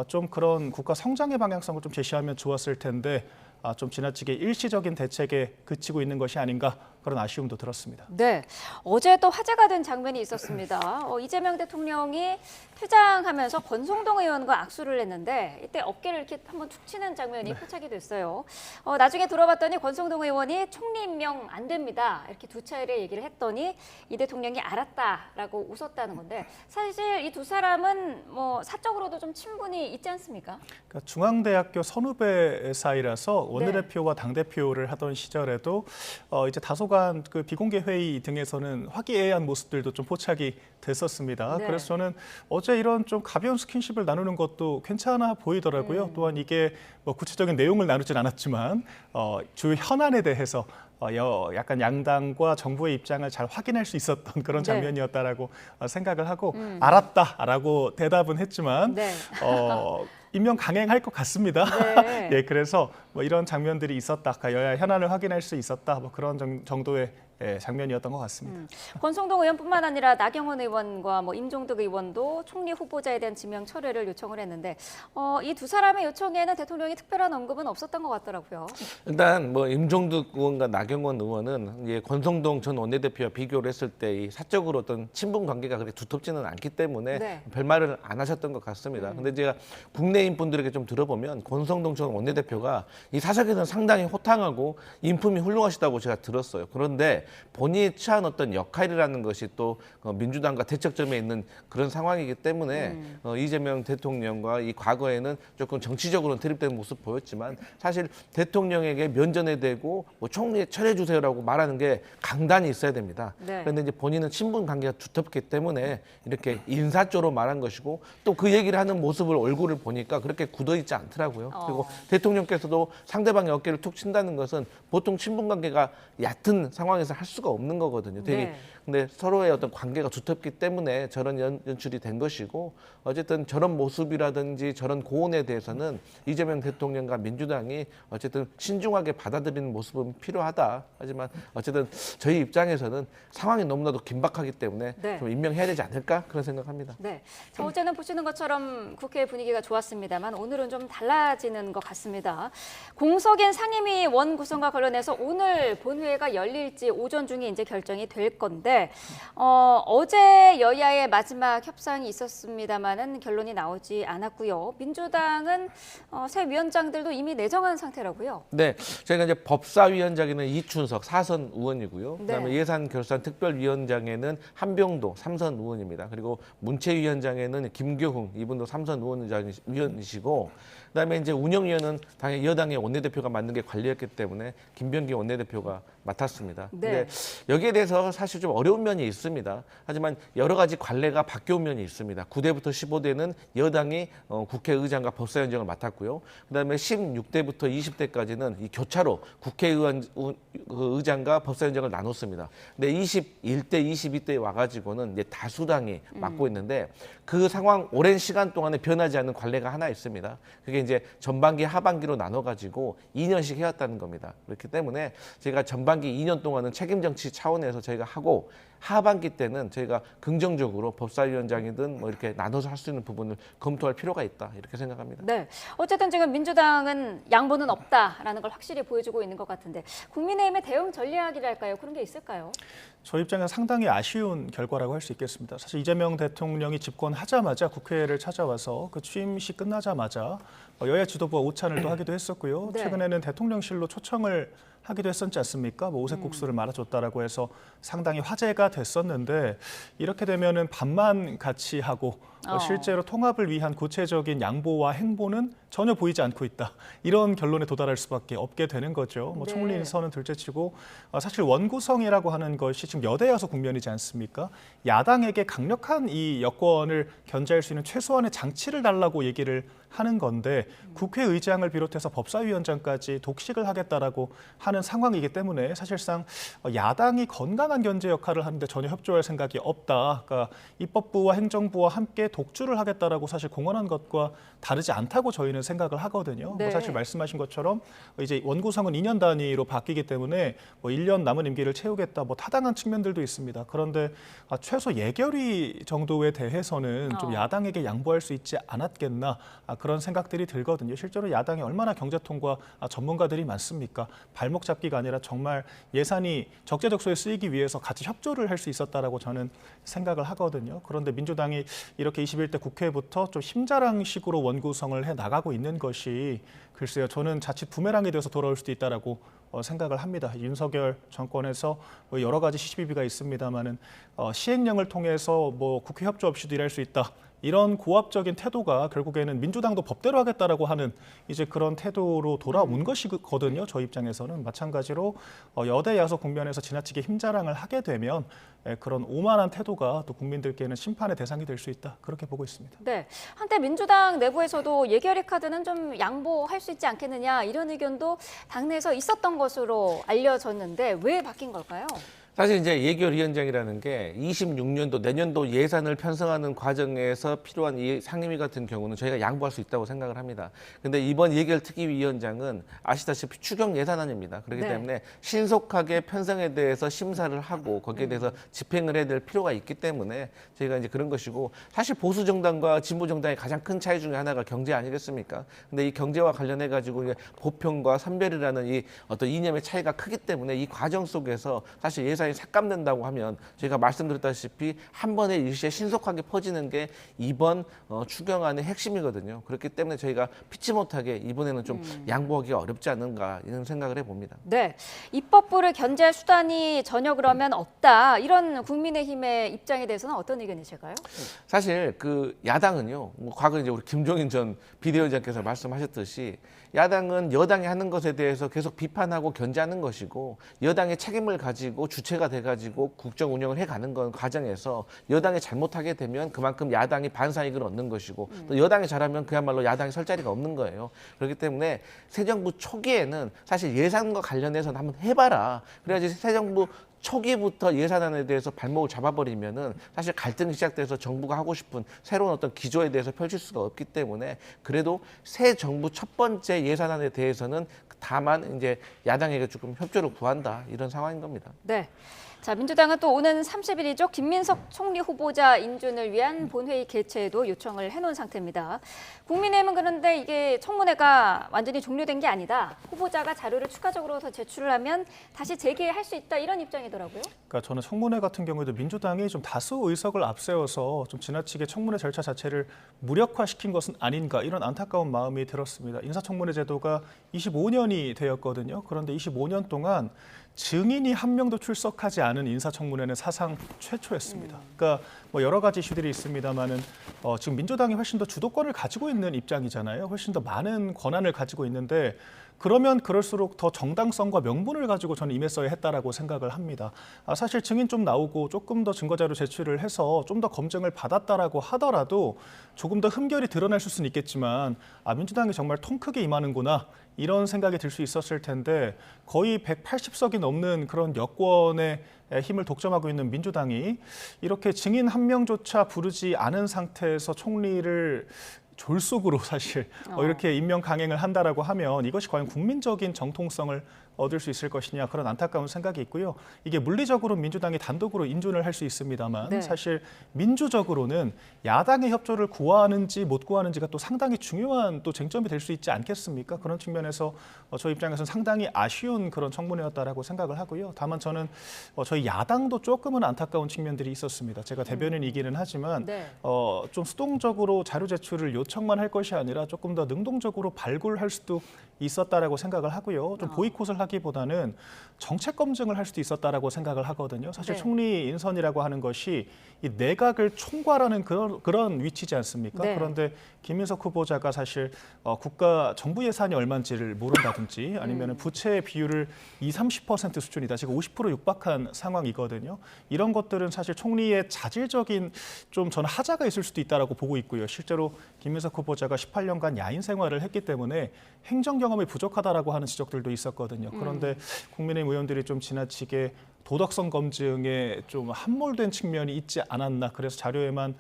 좀 그런 국가 성장의 방향성을 좀 제시하면 좋았을 텐데 좀 지나치게 일시적인 대책에 그치고 있는 것이 아닌가 그런 아쉬움도 들었습니다. 네, 어제 또 화제가 된 장면이 있었습니다. 이재명 대통령이 퇴장하면서 권성동 의원과 악수를 했는데 이때 어깨를 이렇게 한번 툭 치는 장면이 포착이 됐어요. 나중에 들어봤더니 권성동 의원이 총리 임명 안 됩니다. 이렇게 두 차례 얘기를 했더니 이 대통령이 알았다라고 웃었다는 건데 사실 이 두 사람은 뭐 사적으로도 좀 친분이 있지 않습니까? 그러니까 중앙대학교 선후배 사이라서 원내대표와 당대표를 하던 시절에도 이제 다소간 그 비공개 회의 등에서는 화기애애한 모습들도 좀 포착이 됐었습니다. 네. 그래서 저는 어제 이런 좀 가벼운 스킨십을 나누는 것도 괜찮아 보이더라고요. 또한 이게 뭐 구체적인 내용을 나누진 않았지만 주요 현안에 대해서 약간 양당과 정부의 입장을 잘 확인할 수 있었던 그런 장면이었다라고 생각을 하고 알았다라고 대답은 했지만 임명 강행할 것 같습니다. 네. 예, 그래서 뭐 이런 장면들이 있었다. 여야 현안을 확인할 수 있었다. 뭐 그런 정도의 장면이었던 것 같습니다. 권성동 의원뿐만 아니라 나경원 의원과 뭐 임종득 의원도 총리 후보자에 대한 지명 철회를 요청을 했는데 이 두 사람의 요청에는 대통령이 특별한 언급은 없었던 것 같더라고요. 일단 뭐 임종득 의원과 나경원 의원은 권성동 전 원내대표와 비교를 했을 때 이 사적으로 어떤 친분 관계가 그렇게 두텁지는 않기 때문에 네. 별말을 안 하셨던 것 같습니다. 근데 제가 국내인 분들에게 좀 들어보면 권성동 전 원내대표가 이 사석에서는 상당히 호탕하고 인품이 훌륭하시다고 제가 들었어요. 그런데 본인이 취한 어떤 역할이라는 것이 또 민주당과 대척점에 있는 그런 상황이기 때문에 이재명 대통령과 이 과거에는 조금 정치적으로는 대립되는 모습 보였지만 사실 대통령에게 면전에 대고 뭐 총리에 철회 주세요라고 말하는 게 강단이 있어야 됩니다. 네. 그런데 이제 본인은 친분 관계가 두텁기 때문에 이렇게 인사조로 말한 것이고 또 그 얘기를 하는 모습을 얼굴을 보니까 그렇게 굳어있지 않더라고요. 그리고 대통령께서도 상대방의 어깨를 툭 친다는 것은 보통 친분 관계가 얕은 상황에서 할 수가 없는 거거든요. 되게 근데 서로의 어떤 관계가 두텁기 때문에 저런 연출이 된 것이고 어쨌든 저런 모습이라든지 저런 고언에 대해서는 이재명 대통령과 민주당이 어쨌든 신중하게 받아들이는 모습은 필요하다. 하지만 어쨌든 저희 입장에서는 상황이 너무나도 긴박하기 때문에 네. 좀 임명해야 되지 않을까 그런 생각합니다. 네, 자, 어제는 보시는 것처럼 국회 분위기가 좋았습니다만 오늘은 좀 달라지는 것 같습니다. 공석인 상임위 원 구성과 관련해서 오늘 본회의가 열릴지 오전 중에 이제 결정이 될 건데 어제 여야의 마지막 협상이 있었습니다만은 결론이 나오지 않았고요. 민주당은 새 위원장들도 이미 내정한 상태라고요. 네, 저희가 이제 법사위원장에는 이춘석 4선 의원이고요. 그다음에 네. 예산결산특별위원장에는 한병도 3선 의원입니다. 그리고 문체위원장에는 김교흥 이분도 3선 의원이시고, 그다음에 이제 운영위원은 당연히 여당의 원내대표가 맡는 게 관리였기 때문에 김병기 원내대표가 맡았습니다. 네. 근데 여기에 대해서 사실 좀 어려운 면이 있습니다. 하지만 여러 가지 관례가 바뀌어온 면이 있습니다. 9대부터 15대는 여당이 국회의장과 법사위원장을 맡았고요. 그다음에 16대부터 20대까지는 이 교차로 국회의장과 법사위원장을 나눴습니다. 근데 21대, 22대에 와가지고는 이제 다수당이 맡고 있는데 그 상황 오랜 시간 동안에 변하지 않는 관례가 하나 있습니다. 그게 이제 전반기, 하반기로 나눠가지고 2년씩 해왔다는 겁니다. 그렇기 때문에 저희가 전반기 2년 동안은 책임 정치 차원에서 저희가 하고 하반기 때는 저희가 긍정적으로 법사위원장이든 뭐 이렇게 나눠서 할 수 있는 부분을 검토할 필요가 있다 이렇게 생각합니다. 네, 어쨌든 지금 민주당은 양보는 없다라는 걸 확실히 보여주고 있는 것 같은데 국민의힘의 대응 전략이랄까요? 그런 게 있을까요? 저희 입장에서 상당히 아쉬운 결과라고 할 수 있겠습니다. 사실 이재명 대통령이 집권하자마자 국회를 찾아와서 그 취임식 끝나자마자 여야 지도부와 오찬을 또 하기도 했었고요. 네. 최근에는 대통령실로 초청을 하기도 했었지 않습니까? 뭐 오색국수를 말아줬다라고 해서 상당히 화제가 됐었는데 이렇게 되면은 밥만 같이 하고 실제로 통합을 위한 구체적인 양보와 행보는 전혀 보이지 않고 있다. 이런 결론에 도달할 수밖에 없게 되는 거죠. 뭐 네. 총리 인선은 둘째치고 사실 원구성이라고 하는 것이 지금 여대여서 국면이지 않습니까? 야당에게 강력한 이 여권을 견제할 수 있는 최소한의 장치를 달라고 얘기를 하는 건데 국회의장을 비롯해서 법사위원장까지 독식을 하겠다라고 하는 상황이기 때문에 사실상 야당이 건강한 견제 역할을 하는데 전혀 협조할 생각이 없다. 그러니까 입법부와 행정부와 함께 독주를 하겠다라고 사실 공언한 것과 다르지 않다고 저희는 생각을 하거든요. 네. 뭐 사실 말씀하신 것처럼 이제 원구성은 2년 단위로 바뀌기 때문에 뭐 1년 남은 임기를 채우겠다 뭐 타당한 측면들도 있습니다. 그런데 최소 예결위 정도에 대해서는 좀 야당에게 양보할 수 있지 않았겠나 그런 생각들이 들거든요. 실제로 야당이 얼마나 경제통과 전문가들이 많습니까? 발목 잡기가 아니라 정말 예산이 적재적소에 쓰이기 위해서 같이 협조를 할 수 있었다라고 저는 생각을 하거든요. 그런데 민주당이 이렇게 21대 국회부터 좀 힘자랑식으로 원구성을 해 나가고 있는 것이 글쎄요, 저는 자칫 부메랑이 되어서 돌아올 수도 있다라고 생각을 합니다. 윤석열 정권에서 여러 가지 시시비비가 있습니다만은 시행령을 통해서 뭐 국회 협조 없이도 일할 수 있다. 이런 고압적인 태도가 결국에는 민주당도 법대로 하겠다라고 하는 이제 그런 태도로 돌아온 것이거든요. 저희 입장에서는 마찬가지로 여대 야소 국면에서 지나치게 힘자랑을 하게 되면 그런 오만한 태도가 또 국민들께는 심판의 대상이 될 수 있다. 그렇게 보고 있습니다. 네, 한때 민주당 내부에서도 예결위 카드는 좀 양보할 수 있지 않겠느냐 이런 의견도 당내에서 있었던 것으로 알려졌는데 왜 바뀐 걸까요? 사실 이제 예결위원장이라는 게 26년도 내년도 예산을 편성하는 과정에서 필요한 이 상임위 같은 경우는 저희가 양보할 수 있다고 생각을 합니다. 근데 이번 예결특위위원장은 아시다시피 추경 예산안입니다. 그렇기 네. 때문에 신속하게 편성에 대해서 심사를 하고 거기에 대해서 집행을 해야 될 필요가 있기 때문에 저희가 이제 그런 것이고, 사실 보수 정당과 진보 정당의 가장 큰 차이 중에 하나가 경제 아니겠습니까? 근데 이 경제와 관련해 가지고 보편과 선별이라는 이 어떤 이념의 차이가 크기 때문에 이 과정 속에서 사실 예산이 삭감된다고 하면 저희가 말씀드렸다시피 한 번에 일시에 신속하게 퍼지는 게 이번 추경안의 핵심이거든요. 그렇기 때문에 저희가 피치 못하게 이번에는 좀 양보하기가 어렵지 않은가 이런 생각을 해봅니다. 네, 입법부를 견제할 수단이 전혀 그러면 없다. 이런 국민의힘의 입장에 대해서는 어떤 의견이실까요? 사실 그 야당은요, 뭐 과거 이제 우리 김종인 전 비대위원장께서 말씀하셨듯이 야당은 여당이 하는 것에 대해서 계속 비판하고 견제하는 것이고, 여당의 책임을 가지고 주체가 돼가지고 국정 운영을 해가는 건 과정에서 여당이 잘못하게 되면 그만큼 야당이 반사이익을 얻는 것이고, 또 여당이 잘하면 그야말로 야당이 설 자리가 없는 거예요. 그렇기 때문에 새 정부 초기에는 사실 예산과 관련해서는 한번 해봐라. 그래야지 새 정부 초기부터 예산안에 대해서 발목을 잡아버리면은 사실 갈등이 시작돼서 정부가 하고 싶은 새로운 어떤 기조에 대해서 펼칠 수가 없기 때문에, 그래도 새 정부 첫 번째 예산안에 대해서는 다만 이제 야당에게 조금 협조를 구한다, 이런 상황인 겁니다. 네. 자, 민주당은 또 오는 30일이죠. 김민석 총리 후보자 인준을 위한 본회의 개최에도 요청을 해놓은 상태입니다. 국민의힘은 그런데 이게 청문회가 완전히 종료된 게 아니다. 후보자가 자료를 추가적으로 더 제출을 하면 다시 재개할 수 있다, 이런 입장이더라고요. 그러니까 저는 청문회 같은 경우에도 민주당이 좀 다수 의석을 앞세워서 좀 지나치게 청문회 절차 자체를 무력화시킨 것은 아닌가, 이런 안타까운 마음이 들었습니다. 인사청문회 제도가 25년이 되었거든요. 그런데 25년 동안 증인이 한 명도 출석하지 않은 인사청문회는 사상 최초였습니다. 그러니까 뭐 여러 가지 이슈들이 있습니다만은 지금 민주당이 훨씬 더 주도권을 가지고 있는 입장이잖아요. 훨씬 더 많은 권한을 가지고 있는데, 그러면 그럴수록 더 정당성과 명분을 가지고 저는 임했어야 했다라고 생각을 합니다. 사실 증인 좀 나오고 조금 더 증거자료 제출을 해서 좀 더 검증을 받았다라고 하더라도 조금 더 흠결이 드러날 수는 있겠지만, 민주당이 정말 통 크게 임하는구나, 이런 생각이 들 수 있었을 텐데, 거의 180석이 넘는 그런 여권의 힘을 독점하고 있는 민주당이 이렇게 증인 한 명조차 부르지 않은 상태에서 총리를 졸속으로 사실 이렇게 임명 강행을 한다라고 하면 이것이 과연 국민적인 정통성을 얻을 수 있을 것이냐, 그런 안타까운 생각이 있고요. 이게 물리적으로 민주당이 단독으로 인준을 할 수 있습니다만 네. 사실 민주적으로는 야당의 협조를 구하는지 못 구하는지가 또 상당히 중요한 또 쟁점이 될 수 있지 않겠습니까? 그런 측면에서 저희 입장에서는 상당히 아쉬운 그런 청문회였다라고 생각을 하고요. 다만 저는 저희 야당도 조금은 안타까운 측면들이 있었습니다. 제가 대변인이기는 하지만 네. 좀 수동적으로 자료 제출을 요청만 할 것이 아니라 조금 더 능동적으로 발굴할 수도 있었다라고 생각을 하고요. 좀 보이콧을 하기보다는 정책 검증을 할 수도 있었다라고 생각을 하거든요. 사실 네. 총리 인선이라고 하는 것이 이 내각을 총괄하는 그런 위치지 않습니까? 네. 그런데 김민석 후보자가 사실 국가 정부 예산이 얼마인지를 모른다든지 아니면 부채 비율을 20-30% 수준이다. 지금 50% 육박한 상황이거든요. 이런 것들은 사실 총리의 자질적인 좀 저는 하자가 있을 수도 있다라고 보고 있고요. 실제로 김민석 후보자가 18년간 야인 생활을 했기 때문에 행정 경험이 부족하다라고 하는 지적들도 있었거든요. 그런데 국민의힘 의원들이 좀 지나치게 도덕성 검증에 좀 함몰된 측면이 있지 않았나, 그래서 자료에만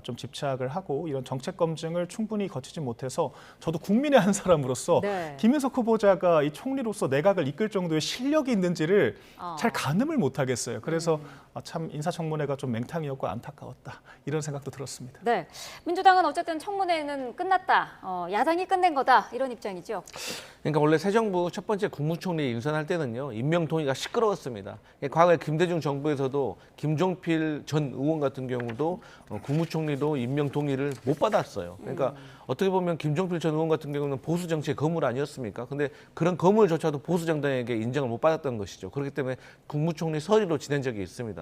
좀 집착을 하고 이런 정책 검증을 충분히 거치지 못해서 저도 국민의 한 사람으로서 네. 김민석 후보자가 이 총리로서 내각을 이끌 정도의 실력이 있는지를 잘 가늠을 못하겠어요. 그래서 참 인사청문회가 좀 맹탕이었고 안타까웠다, 이런 생각도 들었습니다. 네, 민주당은 어쨌든 청문회는 끝났다, 야당이 끝낸 거다, 이런 입장이죠. 그러니까 원래 새 정부 첫 번째 국무총리 인선할 때는요, 임명 동의가 시끄러웠습니다. 과거에 김대중 정부에서도 김종필 전 의원 같은 경우도 국무총리도 임명 동의를 못 받았어요. 그러니까 어떻게 보면 김종필 전 의원 같은 경우는 보수 정치의 거물 아니었습니까? 근데 그런 거물조차도 보수 정당에게 인정을 못 받았던 것이죠. 그렇기 때문에 국무총리 서리로 지낸 적이 있습니다.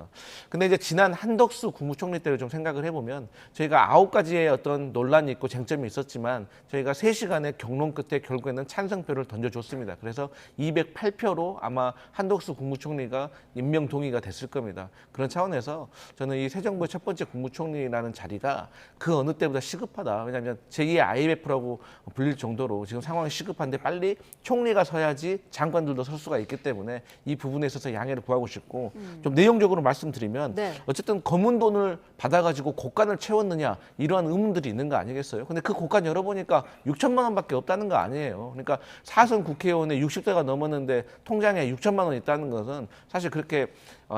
근데 이제 지난 한덕수 국무총리 때를 좀 생각을 해보면 저희가 9가지의 어떤 논란이 있고 쟁점이 있었지만 저희가 3시간의 경론 끝에 결국에는 찬성표를 던져줬습니다. 그래서 208표로 아마 한덕수 국무총리가 임명 동의가 됐을 겁니다. 그런 차원에서 저는 이 새 정부의 첫 번째 국무총리라는 자리 자리가 그 어느 때보다 시급하다. 왜냐하면 제2의 IMF라고 불릴 정도로 지금 상황이 시급한데 빨리 총리가 서야지 장관들도 설 수가 있기 때문에 이 부분에 있어서 양해를 구하고 싶고 좀 내용적으로 말씀드리면 네. 어쨌든 검은 돈을 받아가지고 곳간을 채웠느냐 이러한 의문들이 있는 거 아니겠어요? 근데 그 곳간 열어보니까 6천만 원밖에 없다는 거 아니에요. 그러니까 사선 국회의원의 60대가 넘었는데 통장에 6천만 원 있다는 것은 사실 그렇게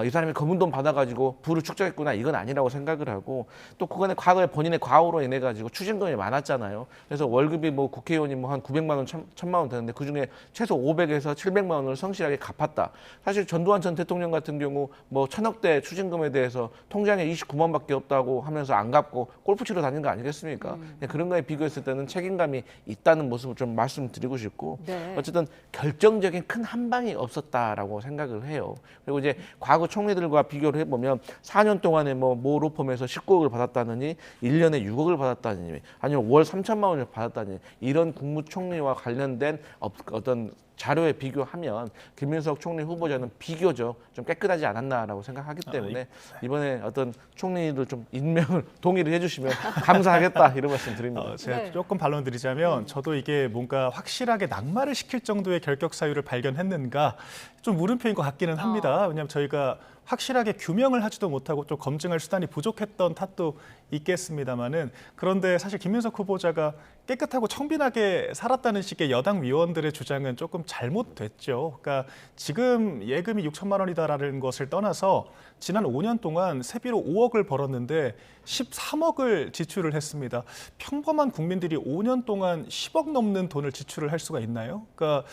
이 사람이 검은 돈 받아가지고 부를 축적했구나 이건 아니라고 생각을 하고 또 그간에 과거에 본인의 과오로 인해 가지고 추징금이 많았잖아요. 그래서 월급이 뭐 국회의원이 뭐 한 900만 원, 1000만 원 되는데 그 중에 최소 500에서 700만 원을 성실하게 갚았다. 사실 전두환 전 대통령 같은 경우 뭐 1000억대 추징금에 대해서 통장에 29만밖에 없다고 하면서 안 갚고 골프 치러 다닌 거 아니겠습니까? 그런 거에 비교했을 때는 책임감이 있다는 모습을 좀 말씀드리고 싶고 네. 어쨌든 결정적인 큰 한방이 없었다라고 생각을 해요. 그리고 이제 과거 총리들과 비교를 해보면 4년 동안에 모 로펌에서 19억을 받았다느니 1년에 6억을 받았다느니 아니면 월 3천만 원을 받았다느니 이런 국무총리와 관련된 어떤 자료에 비교하면 김민석 총리 후보자는 비교적 좀 깨끗하지 않았나라고 생각하기 때문에 이번에 어떤 총리들 좀 임명을 동의를 해주시면 감사하겠다 이런 말씀 드립니다. 제가 조금 반론 드리자면 저도 이게 뭔가 확실하게 낙마를 시킬 정도의 결격 사유를 발견했는가 좀 물음표인 것 같기는 합니다. 왜냐하면 저희가 확실하게 규명을 하지도 못하고 좀 검증할 수단이 부족했던 탓도 있겠습니다만은 그런데 사실 김민석 후보자가 깨끗하고 청빈하게 살았다는 식의 여당 위원들의 주장은 조금 잘못됐죠. 그러니까 지금 예금이 6천만 원이다라는 것을 떠나서 지난 5년 동안 세비로 5억을 벌었는데 13억을 지출을 했습니다. 평범한 국민들이 5년 동안 10억 넘는 돈을 지출을 할 수가 있나요? 그러니까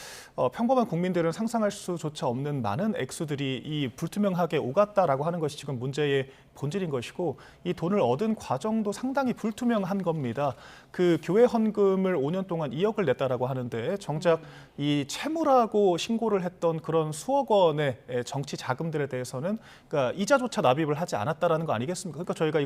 평범한 국민들은 상상할 수조차 없는 많은 액수들이 이 불투명하게 오갔다라고 하는 것이 지금 문제의 본질인 것이고 이 돈을 얻은 과정도 상당히 불투명한 겁니다. 그 교회 헌금을 5년 동안 2억을 냈다라고 하는데 정작 이 채무라고 신고를 했던 그런 수억 원의 정치 자금들에 대해서는 그러니까 이자조차 납입을 하지 않았다라는 거 아니겠습니까? 그러니까 저희가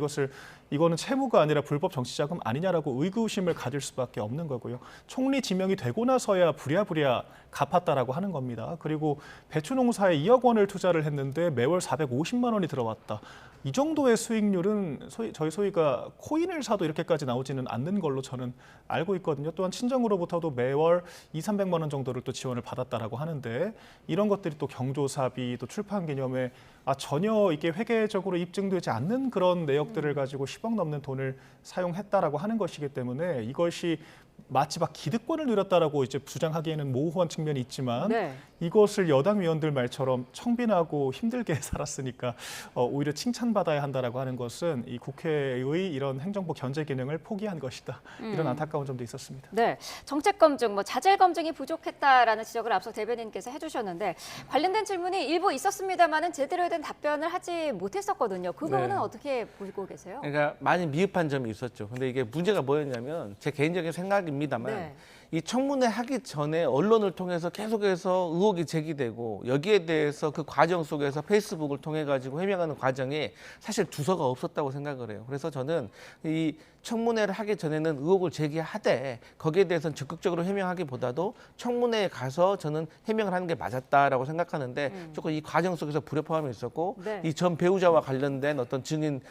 이거는 채무가 아니라 불법 정치 자금 아니냐라고 의구심을 가질 수밖에 없는 거고요. 총리 지명이 되고 나서야 부랴부랴 갚았다라고 하는 겁니다. 그리고 배추농사에 2억 원을 투자를 했는데 매월 450만 원이 들어왔다. 이 정도의 수익률은 저희 소위가 코인을 사도 이렇게까지 나오지는 않는 걸로 저는 알고 있거든요. 또한 친정으로부터도 매월 200~300만 원 정도를 또 지원을 받았다라고 하는데 이런 것들이 또 경조사비, 또 출판 기념회 전혀 이게 회계적으로 입증되지 않는 그런 내역들을 가지고 10억 넘는 돈을 사용했다라고 하는 것이기 때문에 이것이 마치 막 기득권을 누렸다라고 이제 주장하기에는 모호한 측면이 있지만 네. 이것을 여당 위원들 말처럼 청빈하고 힘들게 살았으니까 오히려 칭찬받아야 한다라고 하는 것은 이 국회의 이런 행정부 견제 기능을 포기한 것이다. 이런 안타까운 점도 있었습니다. 네, 정책 검증, 자질 검증이 부족했다라는 지적을 앞서 대변인께서 해주셨는데 관련된 질문이 일부 있었습니다만은 제대로 된 답변을 하지 못했었거든요. 그 부분은 어떻게 보고 계세요? 그러니까 많이 미흡한 점이 있었죠. 근데 이게 문제가 뭐였냐면 제 개인적인 생각입니다만 이 청문회 하기 전에 언론을 통해서 계속해서 의혹이 제기되고 여기에 대해서 그 과정 속에서 페이스북을 통해 가지고 해명하는 과정에 사실 두서가 없었다고 생각을 해요. 그래서 저는 이 청문회를 하기 전에는 의혹을 제기하되 거기에 대해서는 적극적으로 해명하기보다도 청문회에 가서 저는 해명을 하는 게 맞았다라고 생각하는데 조금 이 과정 속에서 불협화음이 있었고 이 전 배우자와 관련된 어떤 증인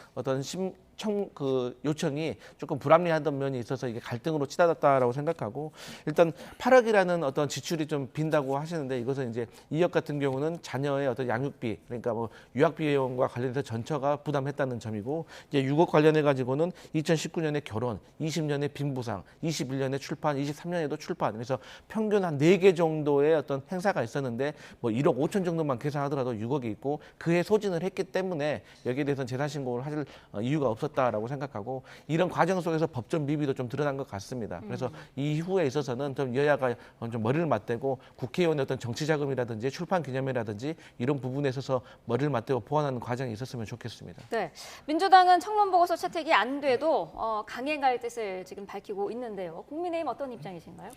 요청이 조금 불합리하던 면이 있어서 이게 갈등으로 치닫았다라고 생각하고 일단 8억이라는 어떤 지출이 좀 빈다고 하시는데 이것은 이제 2억 같은 경우는 자녀의 어떤 양육비 그러니까 유학 비용과 관련해서 전처가 부담했다는 점이고 이제 6억 관련해 가지고는 2019년에 결혼, 20년에 빈부상, 21년에 출판, 23년에도 출판 그래서 평균 한 4개 정도의 어떤 행사가 있었는데 1억 5천 정도만 계산하더라도 6억이 있고 그해 소진을 했기 때문에 여기에 대해서는 재산 신고를 할 이유가 없었다라고 생각하고 이런 과정 속에서 법적 미비도 좀 드러난 것 같습니다. 그래서 이후에 있어서는 좀 여야가 좀 머리를 맞대고 국회의원의 어떤 정치 자금이라든지 출판 기념회라든지 이런 부분에 있어서 머리를 맞대고 보완하는 과정이 있었으면 좋겠습니다. 네, 민주당은 청문 보고서 채택이 안 돼도 강행할 뜻을 지금 밝히고 있는데요. 국민의힘 어떤 입장이신가요?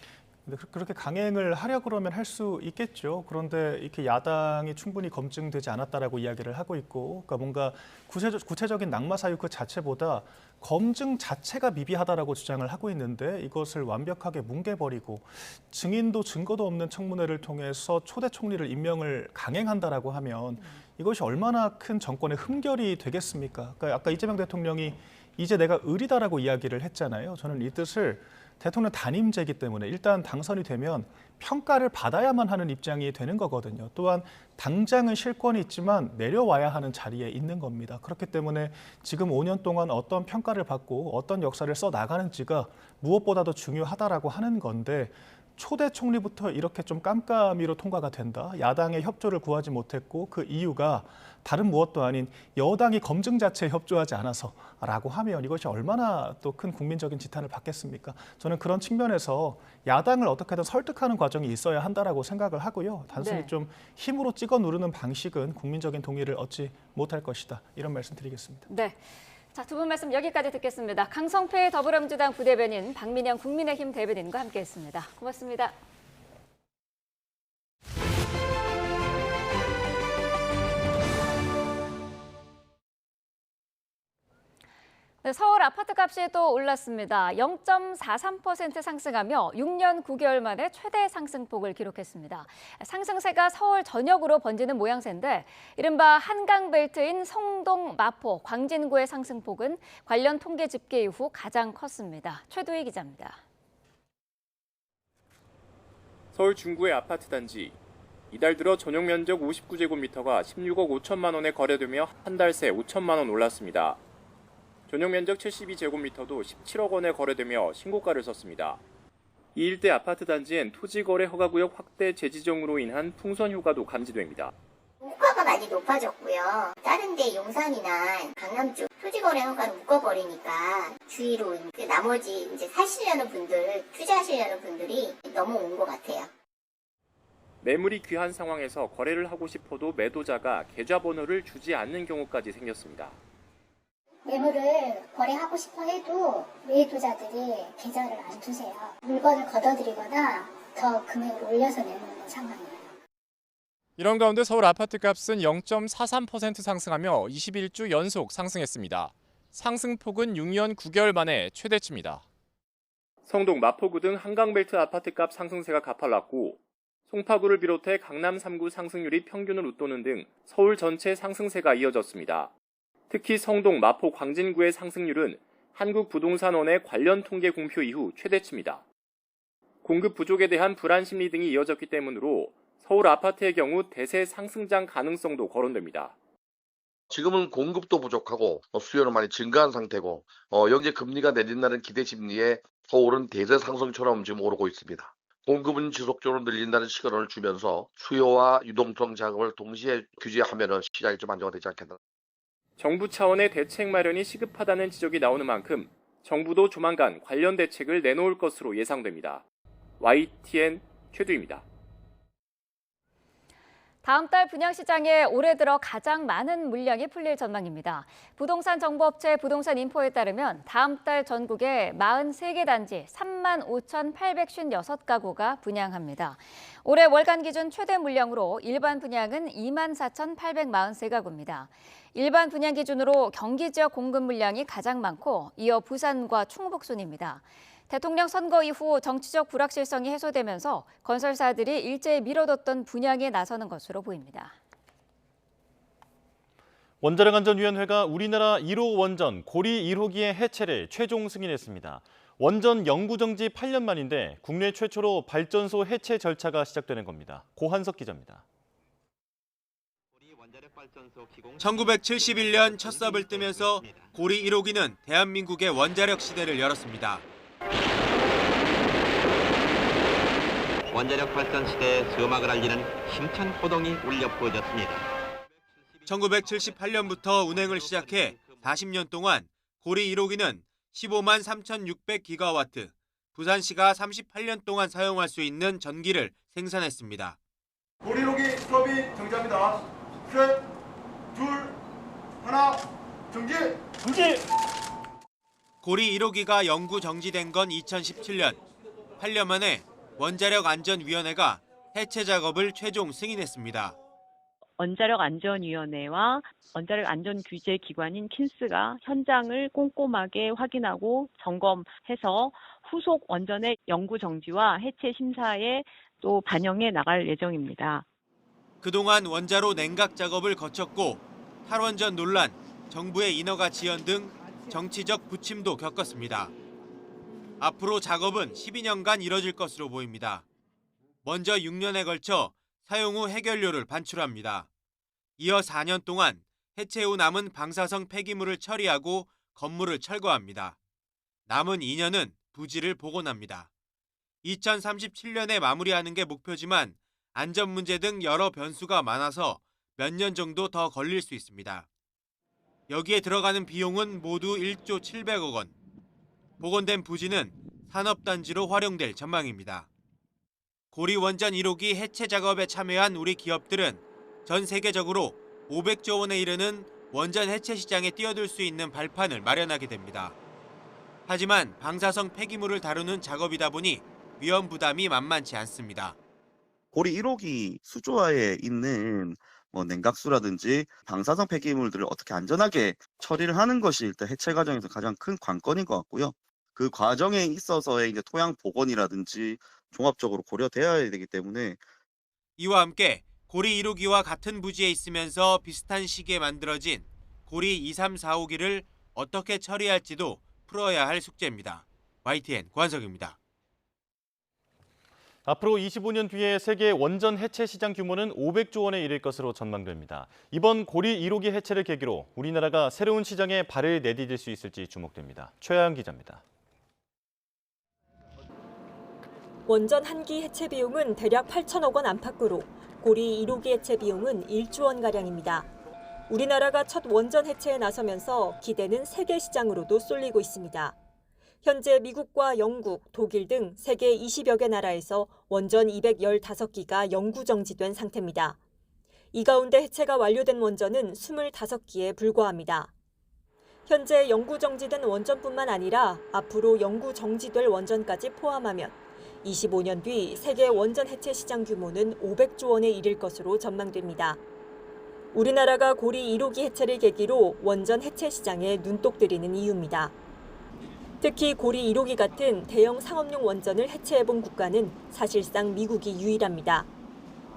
그렇게 강행을 하려고 그러면 할 수 있겠죠. 그런데 이렇게 야당이 충분히 검증되지 않았다라고 이야기를 하고 있고, 그러니까 뭔가 구체적인 낙마 사유 그 자체보다 검증 자체가 미비하다라고 주장을 하고 있는데 이것을 완벽하게 뭉개버리고 증인도 증거도 없는 청문회를 통해서 초대 총리를 임명을 강행한다라고 하면 이것이 얼마나 큰 정권의 흠결이 되겠습니까? 그러니까 아까 이재명 대통령이 이제 내가 의리다라고 이야기를 했잖아요. 저는 이 뜻을 대통령 단임제이기 때문에 일단 당선이 되면 평가를 받아야만 하는 입장이 되는 거거든요. 또한 당장은 실권이 있지만 내려와야 하는 자리에 있는 겁니다. 그렇기 때문에 지금 5년 동안 어떤 평가를 받고 어떤 역사를 써나가는지가 무엇보다도 중요하다라고 하는 건데 초대 총리부터 이렇게 좀 깜깜이로 통과가 된다. 야당의 협조를 구하지 못했고 그 이유가 다른 무엇도 아닌 여당이 검증 자체에 협조하지 않아서라고 하면 이것이 얼마나 또 큰 국민적인 지탄을 받겠습니까? 저는 그런 측면에서 야당을 어떻게든 설득하는 과정이 있어야 한다라고 생각을 하고요. 단순히 네. 좀 힘으로 찍어 누르는 방식은 국민적인 동의를 얻지 못할 것이다. 이런 말씀 드리겠습니다. 네. 자, 두 분 말씀 여기까지 듣겠습니다. 강성패 더불어민주당 부대변인, 박민영 국민의힘 대변인과 함께했습니다. 고맙습니다. 네, 서울 아파트값이 또 올랐습니다. 0.43% 상승하며 6년 9개월 만에 최대 상승폭을 기록했습니다. 상승세가 서울 전역으로 번지는 모양새인데 이른바 한강벨트인 성동, 마포, 광진구의 상승폭은 관련 통계 집계 이후 가장 컸습니다. 최두희 기자입니다. 서울 중구의 아파트 단지. 이달 들어 전용 면적 59제곱미터가 16억 5천만 원에 거래되며 한 달 새 5천만 원 올랐습니다. 전용 면적 72제곱미터도 17억 원에 거래되며 신고가를 썼습니다. 이 일대 아파트 단지엔 토지거래 허가구역 확대 재지정으로 인한 풍선 효과도 감지됩니다. 호가가 많이 높아졌고요. 다른 데 용산이나 강남 쪽 토지거래 허가를 묶어버리니까 주위로 나머지 이제 사시려는 분들, 투자하시려는 분들이 너무 온 것 같아요. 매물이 귀한 상황에서 거래를 하고 싶어도 매도자가 계좌번호를 주지 않는 경우까지 생겼습니다. 매물을 거래하고 싶어 해도 매도자들이 계좌를 안 주세요. 물건을 걷어들이거나 더 금액을 올려서 내놓는 상황이에요. 이런 가운데 서울 아파트값은 0.43% 상승하며 21주 연속 상승했습니다. 상승폭은 6년 9개월 만에 최대치입니다. 성동, 마포구 등 한강벨트 아파트값 상승세가 가팔랐고 송파구를 비롯해 강남 3구 상승률이 평균을 웃도는 등 서울 전체 상승세가 이어졌습니다. 특히 성동, 마포, 광진구의 상승률은 한국부동산원의 관련 통계 공표 이후 최대치입니다. 공급 부족에 대한 불안 심리 등이 이어졌기 때문으로 서울 아파트의 경우 대세 상승장 가능성도 거론됩니다. 지금은 공급도 부족하고 수요는 많이 증가한 상태고 영제 금리가 내린다는 기대 심리에 서울은 대세 상승처럼 지금 오르고 있습니다. 공급은 지속적으로 늘린다는 시그널을 주면서 수요와 유동성 자금을 동시에 규제하면 시장이 좀 안정화되지 않겠나. 정부 차원의 대책 마련이 시급하다는 지적이 나오는 만큼 정부도 조만간 관련 대책을 내놓을 것으로 예상됩니다. YTN 최두입니다. 다음 달 분양시장에 올해 들어 가장 많은 물량이 풀릴 전망입니다. 부동산 정보업체 부동산인포에 따르면 다음 달 전국에 43개 단지 35,856가구가 분양합니다. 올해 월간 기준 최대 물량으로 일반 분양은 24,843가구입니다. 일반 분양 기준으로 경기 지역 공급 물량이 가장 많고 이어 부산과 충북 순입니다. 대통령 선거 이후 정치적 불확실성이 해소되면서 건설사들이 일제히 미뤄뒀던 분양에 나서는 것으로 보입니다. 원자력안전위원회가 우리나라 1호 원전 고리 1호기의 해체를 최종 승인했습니다. 원전 영구정지 8년 만인데 국내 최초로 발전소 해체 절차가 시작되는 겁니다. 고한석 기자입니다. 1971년 첫 섭을 뜨면서 고리 1호기는 대한민국의 원자력 시대를 열었습니다. 원자력 발전 시대의 수막을 알리는 힘찬 호동이 울려 퍼졌습니다. 1978년부터 운행을 시작해 40년 동안 고리 1호기는 15만 3,600기가와트, 부산시가 38년 동안 사용할 수 있는 전기를 생산했습니다. 고리 1호기 수업이 정지합니다. 셋, 둘, 하나, 정지! 정지! 고리 1호기가 영구 정지된 건 2017년. 8년 만에 원자력안전위원회가 해체 작업을 최종 승인했습니다. 원자력안전위원회와 원자력안전규제기관인 킨스가 현장을 꼼꼼하게 확인하고 점검해서 후속 원전의 영구정지와 해체 심사에 또 반영해 나갈 예정입니다. 그동안 원자로 냉각 작업을 거쳤고 탈원전 논란, 정부의 인허가 지연 등 정치적 부침도 겪었습니다. 앞으로 작업은 12년간 이뤄질 것으로 보입니다. 먼저 6년에 걸쳐 사용 후 해결료를 반출합니다. 이어 4년 동안 해체 후 남은 방사성 폐기물을 처리하고 건물을 철거합니다. 남은 2년은 부지를 복원합니다. 2037년에 마무리하는 게 목표지만 안전 문제 등 여러 변수가 많아서 몇 년 정도 더 걸릴 수 있습니다. 여기에 들어가는 비용은 모두 1조 700억 원. 복원된 부지는 산업단지로 활용될 전망입니다. 고리 원전 1호기 해체 작업에 참여한 우리 기업들은 전 세계적으로 500조 원에 이르는 원전 해체 시장에 뛰어들 수 있는 발판을 마련하게 됩니다. 하지만 방사성 폐기물을 다루는 작업이다 보니 위험 부담이 만만치 않습니다. 고리 1호기 수조화에 있는 냉각수라든지 방사성 폐기물들을 어떻게 안전하게 처리를 하는 것이 일단 해체 과정에서 가장 큰 관건인 것 같고요. 그 과정에 있어서의 이제 토양 복원이라든지 종합적으로 고려되어야 되기 때문에 이와 함께 고리 1호기와 같은 부지에 있으면서 비슷한 시기에 만들어진 고리 2, 3, 4호기를 어떻게 처리할지도 풀어야 할 숙제입니다. YTN 권석입니다. 앞으로 25년 뒤에 세계 원전 해체 시장 규모는 500조 원에 이를 것으로 전망됩니다. 이번 고리 1호기 해체를 계기로 우리나라가 새로운 시장에 발을 내디딜 수 있을지 주목됩니다. 최하영 기자입니다. 원전 한 기 해체 비용은 대략 8천억 원 안팎으로 고리 1호기 해체 비용은 1조 원가량입니다. 우리나라가 첫 원전 해체에 나서면서 기대는 세계 시장으로도 쏠리고 있습니다. 현재 미국과 영국, 독일 등 세계 20여 개 나라에서 원전 215기가 영구 정지된 상태입니다. 이 가운데 해체가 완료된 원전은 25기에 불과합니다. 현재 영구 정지된 원전뿐만 아니라 앞으로 영구 정지될 원전까지 포함하면 25년 뒤 세계 원전 해체 시장 규모는 500조 원에 이를 것으로 전망됩니다. 우리나라가 고리 1호기 해체를 계기로 원전 해체 시장에 눈독 들이는 이유입니다. 특히 고리 1호기 같은 대형 상업용 원전을 해체해본 국가는 사실상 미국이 유일합니다.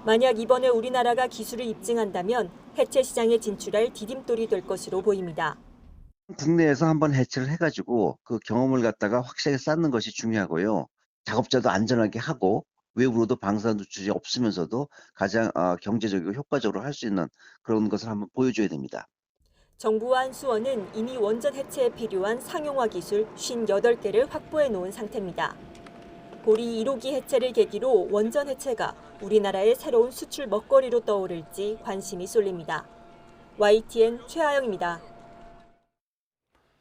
만약 이번에 우리나라가 기술을 입증한다면 해체 시장에 진출할 디딤돌이 될 것으로 보입니다. 국내에서 한번 해체를 해가지고 그 경험을 갖다가 확실하게 쌓는 것이 중요하고요. 작업자도 안전하게 하고 외부로도 방사 누출이 없으면서도 가장 경제적이고 효과적으로 할 수 있는 그런 것을 한번 보여줘야 됩니다. 정부와 한수원은 이미 원전 해체에 필요한 상용화 기술 58개를 확보해 놓은 상태입니다. 고리 1호기 해체를 계기로 원전 해체가 우리나라의 새로운 수출 먹거리로 떠오를지 관심이 쏠립니다. YTN 최하영입니다.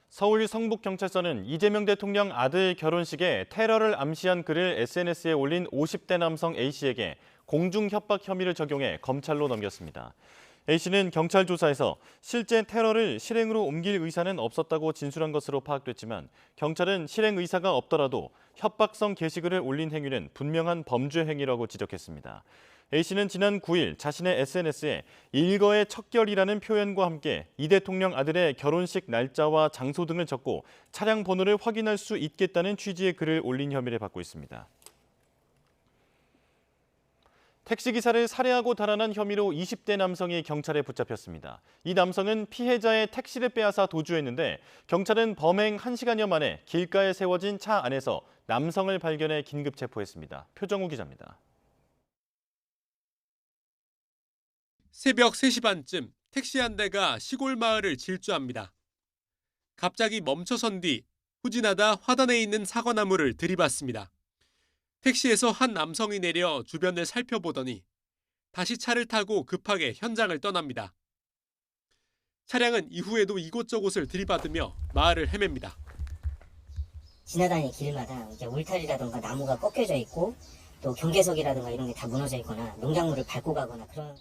서울 성북경찰서는 이재명 대통령 아들 결혼식에 테러를 암시한 글을 SNS에 올린 50대 남성 A씨에게 공중협박 혐의를 적용해 검찰로 넘겼습니다. A씨는 경찰 조사에서 실제 테러를 실행으로 옮길 의사는 없었다고 진술한 것으로 파악됐지만 경찰은 실행 의사가 없더라도 협박성 게시글을 올린 행위는 분명한 범죄 행위라고 지적했습니다. A씨는 지난 9일 자신의 SNS에 일거의 척결이라는 표현과 함께 이 대통령 아들의 결혼식 날짜와 장소 등을 적고 차량 번호를 확인할 수 있겠다는 취지의 글을 올린 혐의를 받고 있습니다. 택시기사를 살해하고 달아난 혐의로 20대 남성이 경찰에 붙잡혔습니다. 이 남성은 피해자의 택시를 빼앗아 도주했는데 경찰은 범행 1시간여 만에 길가에 세워진 차 안에서 남성을 발견해 긴급 체포했습니다. 표정우 기자입니다. 새벽 3시 반쯤 택시 한 대가 시골 마을을 질주합니다. 갑자기 멈춰선 뒤 후진하다 화단에 있는 사과나무를 들이받습니다. 택시에서 한 남성이 내려 주변을 살펴보더니 다시 차를 타고 급하게 현장을 떠납니다. 차량은 이후에도 이곳저곳을 들이받으며 마을을 헤맵니다. 지나다니는 길마다 이제 울타리라든가 나무가 꺾여져 있고 또 경계석이라든가 이런 게 다 무너져 있거나 농작물을 밟고 가거나 그런.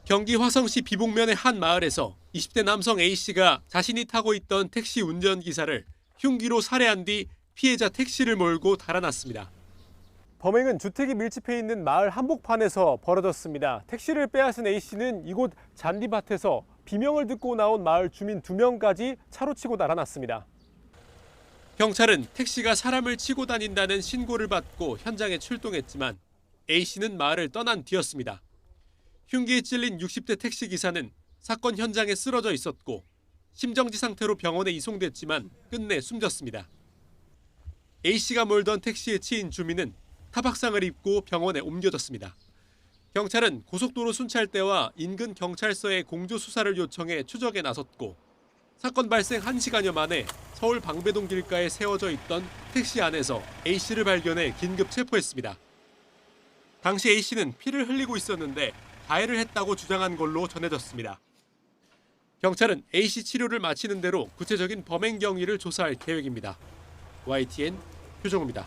경기 화성시 비봉면의 한 마을에서 20대 남성 A씨가 자신이 타고 있던 택시 운전기사를 흉기로 살해한 뒤 피해자 택시를 몰고 달아났습니다. 범행은 주택이 밀집해 있는 마을 한복판에서 벌어졌습니다. 택시를 빼앗은 A씨는 이곳 잔디밭에서 비명을 듣고 나온 마을 주민 2명까지 차로 치고 달아났습니다. 경찰은 택시가 사람을 치고 다닌다는 신고를 받고 현장에 출동했지만 A씨는 마을을 떠난 뒤였습니다. 흉기에 찔린 60대 택시기사는 사건 현장에 쓰러져 있었고 심정지 상태로 병원에 이송됐지만 끝내 숨졌습니다. A씨가 몰던 택시에 치인 주민은 타박상을 입고 병원에 옮겨졌습니다. 경찰은 고속도로 순찰대와 인근 경찰서에 공조 수사를 요청해 추적에 나섰고 사건 발생 1시간여 만에 서울 방배동 길가에 세워져 있던 택시 안에서 A씨를 발견해 긴급 체포했습니다. 당시 A씨는 피를 흘리고 있었는데 가해를 했다고 주장한 걸로 전해졌습니다. 경찰은 A씨 치료를 마치는 대로 구체적인 범행 경위를 조사할 계획입니다. YTN 표정우입니다.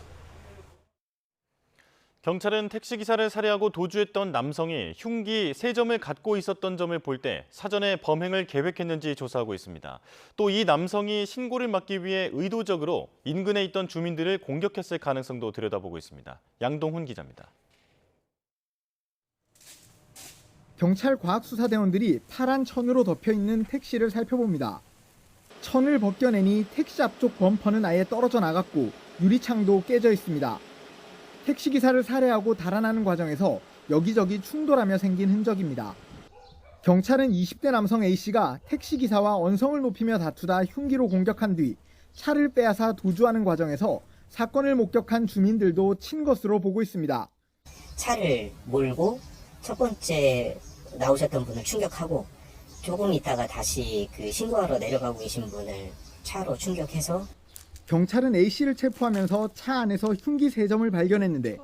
경찰은 택시기사를 살해하고 도주했던 남성이 흉기 3점을 갖고 있었던 점을 볼 때 사전에 범행을 계획했는지 조사하고 있습니다. 또 이 남성이 신고를 막기 위해 의도적으로 인근에 있던 주민들을 공격했을 가능성도 들여다보고 있습니다. 양동훈 기자입니다. 경찰 과학수사대원들이 파란 천으로 덮여있는 택시를 살펴봅니다. 천을 벗겨내니 택시 앞쪽 범퍼는 아예 떨어져 나갔고 유리창도 깨져 있습니다. 택시기사를 살해하고 달아나는 과정에서 여기저기 충돌하며 생긴 흔적입니다. 경찰은 20대 남성 A씨가 택시기사와 언성을 높이며 다투다 흉기로 공격한 뒤 차를 빼앗아 도주하는 과정에서 사건을 목격한 주민들도 친 것으로 보고 있습니다. 차를 몰고 첫 번째 나오셨던 분을 충격하고 조금 있다가 다시 그 신고하러 내려가고 계신 분을 차로 충격해서 경찰은 A씨를 체포하면서 차 안에서 흉기 3점을 발견했는데